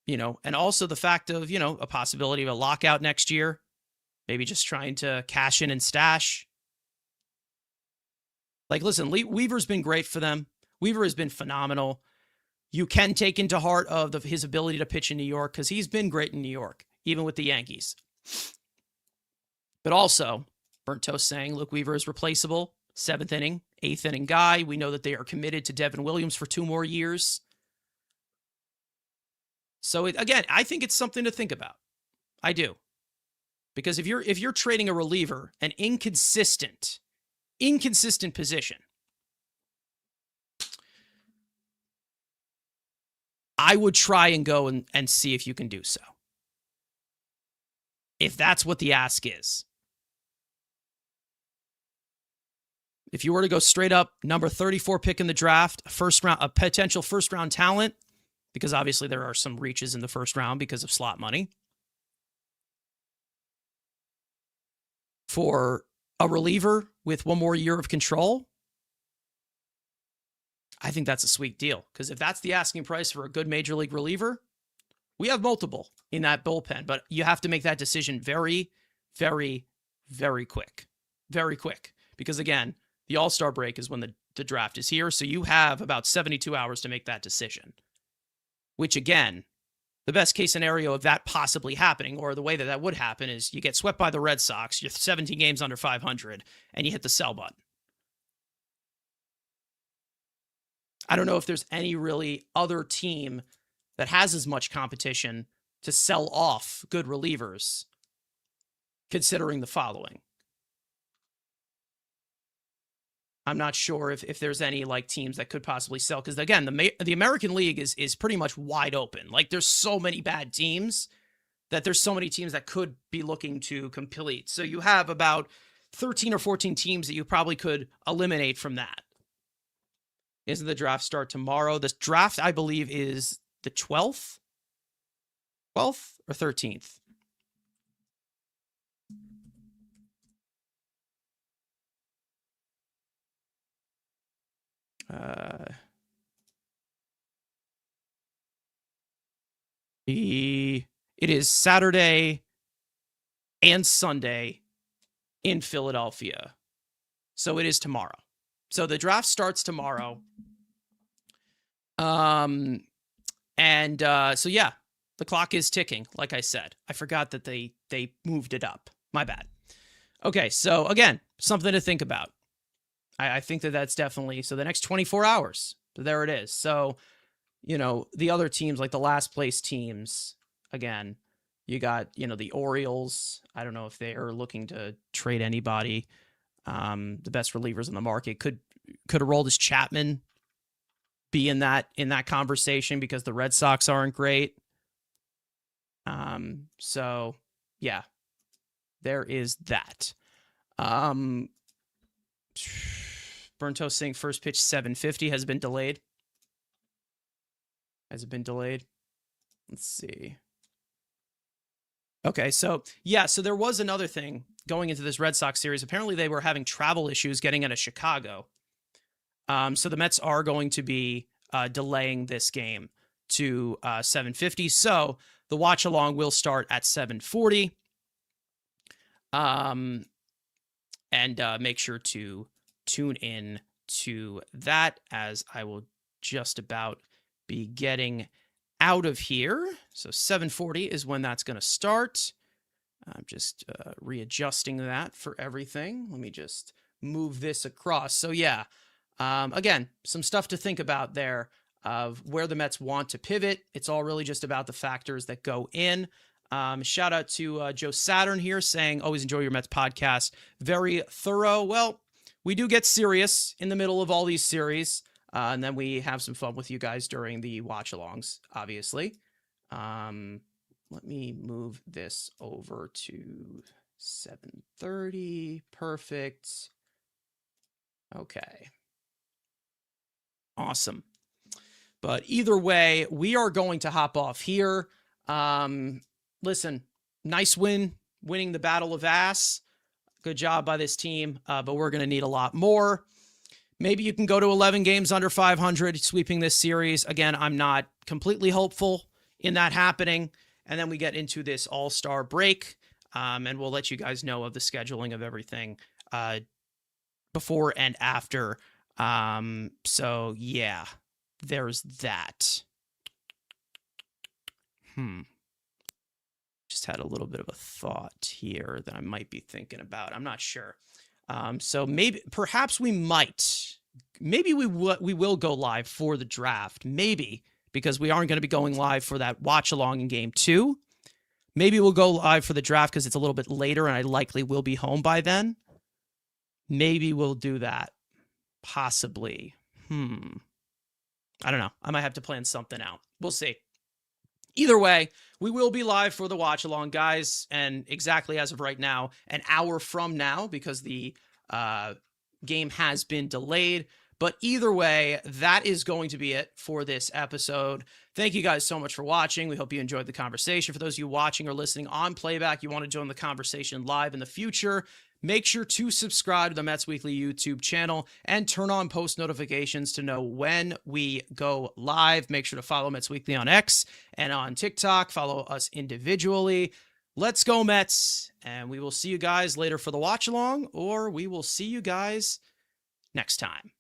and also the fact of, a possibility of a lockout next year, maybe just trying to cash in and stash. Like, listen, Weaver's been great for them. Weaver has been phenomenal. You can take into heart of his ability to pitch in New York because he's been great in New York, even with the Yankees. But also, Burnt Toast saying Luke Weaver is replaceable. 7th inning, 8th inning guy. We know that they are committed to Devin Williams for 2 more years. So again, I think it's something to think about. I do. Because if you're trading a reliever, an inconsistent position, I would try and go and see if you can do so. If that's what the ask is. if you were to go straight up number 34 pick in the draft, a potential first round talent, because obviously there are some reaches in the first round because of slot money, for a reliever with one more year of control, I think that's a sweet deal. Because if that's the asking price for a good major league reliever, we have multiple in that bullpen, but you have to make that decision very, very, very quick. Very quick. Because again, the All-Star break is when the draft is here, so you have about 72 hours to make that decision. Which again, the best case scenario of that possibly happening, or the way that would happen, is you get swept by the Red Sox, you're 17 games under 500, and you hit the sell button. I don't know if there's any really other team that has as much competition to sell off good relievers, considering the following. I'm not sure if there's any like teams that could possibly sell, because again, the American League is pretty much wide open. Like there's so many bad teams that there's so many teams that could be looking to complete. So you have about 13 or 14 teams that you probably could eliminate from that. Isn't the draft start tomorrow? This draft, I believe, is the 12th? 12th or 13th? It is Saturday and Sunday in Philadelphia. So it is tomorrow. So the draft starts tomorrow. So yeah, the clock is ticking, like I said. I forgot that they moved it up. My bad. Okay, so again, something to think about. I think that's definitely, so the next 24 hours, there it is. So, you know, the other teams, like the last place teams, again, you got, you know, the Orioles. I don't know if they are looking to trade anybody. The best relievers in the market could Aroldis Chapman be in that conversation because the Red Sox aren't great. So yeah, there is that. Burntos saying first pitch 7:50 has been delayed. Has it been delayed? Let's see. Okay, so yeah, so there was another thing going into this Red Sox series. Apparently they were having travel issues getting out of Chicago. So the Mets are going to be delaying this game to 7:50. So the watch along will start at 7:40. And make sure to tune in to that, as I will just about be getting out of here. So 7:40 is when that's going to start. I'm just readjusting that for everything. Let me just move this across. So yeah, again, some stuff to think about there of where the Mets want to pivot. It's all really just about the factors that go in. Shout out to Joe Saturn here saying, always enjoy your Mets podcast. Very thorough. Well, we do get serious in the middle of all these series. And then we have some fun with you guys during the watch-alongs, obviously. Let me move this over to 7:30. Perfect. Okay. Awesome. But either way, we are going to hop off here. Listen, nice winning the Battle of Ass. Good job by this team, but we're going to need a lot more. Maybe you can go to 11 games under 500, sweeping this series. Again, I'm not completely hopeful in that happening. And then we get into this All-Star break, and we'll let you guys know of the scheduling of everything before and after. So, yeah, there's that. Just had a little bit of a thought here that I might be thinking about. I'm not sure. So perhaps we will go live for the draft. Maybe, because we aren't going to be going live for that watch along in game 2. Maybe we'll go live for the draft because it's a little bit later and I likely will be home by then. Maybe we'll do that. Possibly. I don't know. I might have to plan something out. We'll see. Either way, we will be live for the watch along, guys. And exactly as of right now, an hour from now, because the game has been delayed. But either way, that is going to be it for this episode. Thank you guys so much for watching. We hope you enjoyed the conversation. For those of you watching or listening on playback, you want to join the conversation live in the future, make sure to subscribe to the Mets Weekly YouTube channel and turn on post notifications to know when we go live. Make sure to follow Mets Weekly on X and on TikTok. Follow us individually. Let's go Mets, and we will see you guys later for the watch along, or we will see you guys next time.